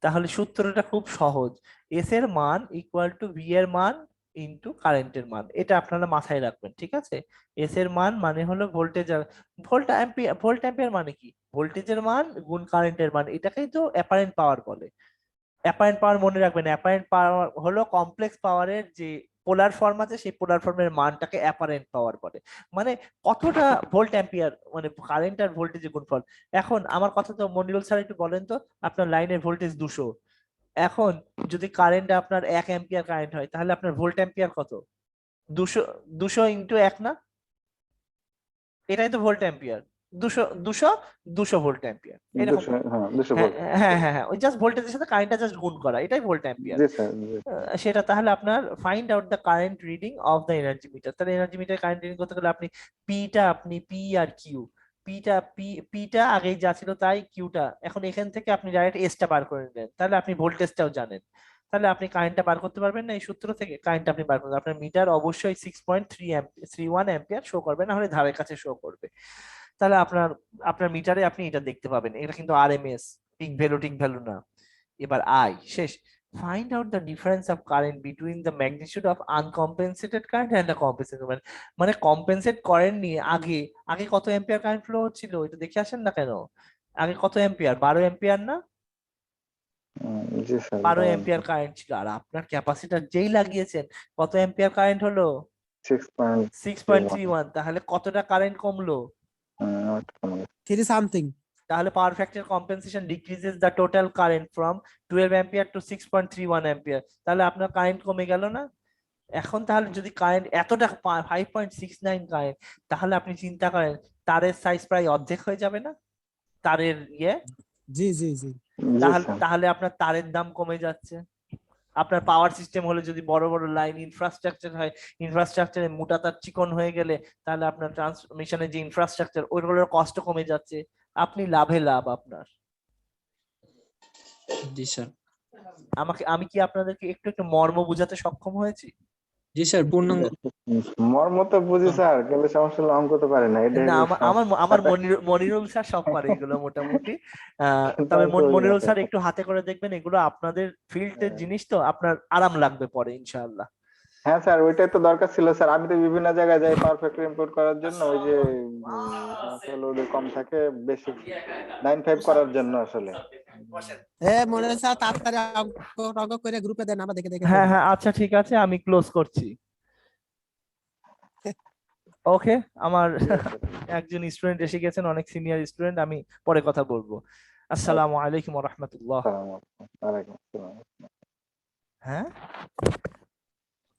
তাহলে সূত্রটা খুব সহজ, এস এর মান ইকুয়াল টু ভি এর মান ইনটু কারেন্টের মান, এটা আপনারা মাথায় রাখবেন, ঠিক আছে? এস এর মান মানে হলো ভোল্ট অ্যাম্পিয়ার মানে কি ভোল্টেজের মান গুণ কারেন্টের মান, এটাকেই তো অ্যাপারেন্ট পাওয়ার বলে। অ্যাপারেন্ট পাওয়ার মনে রাখবেন, অ্যাপারেন্ট পাওয়ার হলো কমপ্লেক্স পাওয়ারের যে পোলার ফর্ম আছে সেই পোলার ফর্মের মানটাকে অ্যাপারেন্ট পাওয়ার বলে, মানে কতটা ভোল্ট অ্যাম্পিয়ার, মানে কারেন্ট আর ভোল্টেজের গুণফল। এখন আমার কথা তো মনিরুল স্যার একটু বলেন তো, আপনার লাইনের ভোল্টেজ 200, এখন যদি কারেন্ট আপনার 1 অ্যাম্পিয়ার কারেন্ট হয় তাহলে আপনার ভোল্ট অ্যাম্পিয়ার কত 200 ইনটু 1 না, এটাই তো ভোল্ট অ্যাম্পিয়ার, 200 ভোল্ট অ্যাম্পিয়ার এরকম। 200 হ্যাঁ ভোল্ট। হ্যাঁ হ্যাঁ হ্যাঁ, ওই জাস্ট ভোল্টেজের সাথে কারেন্টটা জাস্ট গুণ করা, এটাই ভোল্ট অ্যাম্পিয়ার। জি স্যার, জি। সেটা তাহলে আপনার find out the current reading of the energy meter, তাহলে এনার্জি মিটার কারেন্ট রিডিং করতে গেলে আপনি পি আর কিউ, পিটা আগেই যা ছিল তাই, কিউটা এখন এখান থেকে আপনি ডাইরেক্ট এসটা বার করে নিলেন, তাহলে আপনি ভোল্টেজটাও জানেন, তাহলে আপনি কারেন্টটা বার করতে পারবেন না এই সূত্র থেকে, কারেন্টটা আপনি বার করবেন, আপনার মিটার অবশ্যই 6.31 অ্যাম্পিয়ার শো করবে, না হলে ধারের কাছে শো করবে। তাহলে আপনার মিটারে আপনি এটা দেখতে পাবেন, এটা কিন্তু আরএমএস, টিক ভ্যালু না। এবার আই শেষ, find out the difference of current between the magnitude of uncompensated current and the compensated current, মানে কম্পেনসেট করেন নিয়ে আগে কত অ্যাম্পিয়ার কারেন্ট ফ্লো হচ্ছিল এটা দেখে আসেন না কেন, আগে কত অ্যাম্পিয়ার 12 অ্যাম্পিয়ার না, জি স্যার, 12 অ্যাম্পিয়ার কারেন্ট ছিল, আর আপনার ক্যাপাসিটর যেই লাগিয়েছেন কত অ্যাম্পিয়ার কারেন্ট হলো 6.31, তাহলে কতটা কারেন্ট কমলো 3 সামথিং। তাহলে power factor compensation decreases the total current from 12 ampere to 6.31 ampere, তাহলে আপনার কারেন্ট কমে গেল না? এখন তাহলে যদি কারেন্ট এতটা 5.69 কারেন্ট, তাহলে আপনি চিন্তা করেন তারের সাইজ প্রায় অর্ধেক হয়ে যাবে না তারের ইয়ে? জি জি জি। জি তাহলে স্যার। তাহলে আপনার তারের দাম কমে যাচ্ছে। আপনার পাওয়ার সিস্টেম হলে যদি বড় বড় লাইন ইনফ্রাস্ট্রাকচার হয়, ইনফ্রাস্ট্রাকচারে মোটা তার চিকন হয়ে গেলে তাহলে আপনার ট্রান্সমিশনের যে ইনফ্রাস্ট্রাকচার ওইগুলোর কষ্ট কমে যাচ্ছে, আপনি লাভে লাভ আপনার। জি স্যার। আমি কি আপনাদেরকে একটু একটু মর্ম বোঝাতে সক্ষম হয়েছি? জি স্যার, পূর্ণাঙ্গ। মর্ম তো বুঝি স্যার, কিন্তু সমস্যা হলো অঙ্ক তো পারে না, এটাই না, হলো আমার সমস্যা। আমার মনিরুল স্যার সব পারে এগুলো মোটামুটি। কিন্তু তবে অঙ্ক ওই মনিরুল আছে। স্যার একটু হাতে করে দেখবেন, এগুলো আপনাদের ফিল্ডের জিনিস তো আপনার আরাম লাগবে পরে ইনশাআল্লাহ। হ্যাঁ স্যার, ওইটাই তো দরকার ছিল স্যার। আমি তো বিভিন্ন জায়গায় যাই পাওয়ার ফ্যাক্টর ইম্পোর্ট করার জন্য, ওই যে সমস্যা হলো ওদের কম থাকে, বেশি 9-5 করার জন্য আসলে। মনে হয় স্যার তাড়াতাড়ি অঙ্ক করে গ্রুপে দেন, আমরা দেখে দেখে হ্যাঁ করি। হ্যাঁ, আচ্ছা ঠিক আছে, আমি ক্লোজ করছি। ওকে, আমার একজন স্টুডেন্ট এসে গেছেন, অনেক সিনিয়র স্টুডেন্ট, আমি পরে কথা বলবো। আসসালামু আলাইকুম ওয়া রাহমাতুল্লাহ। আসসালামু আলাইকুম। ওয়ালাইকুম আসসালাম। হ্যাঁ।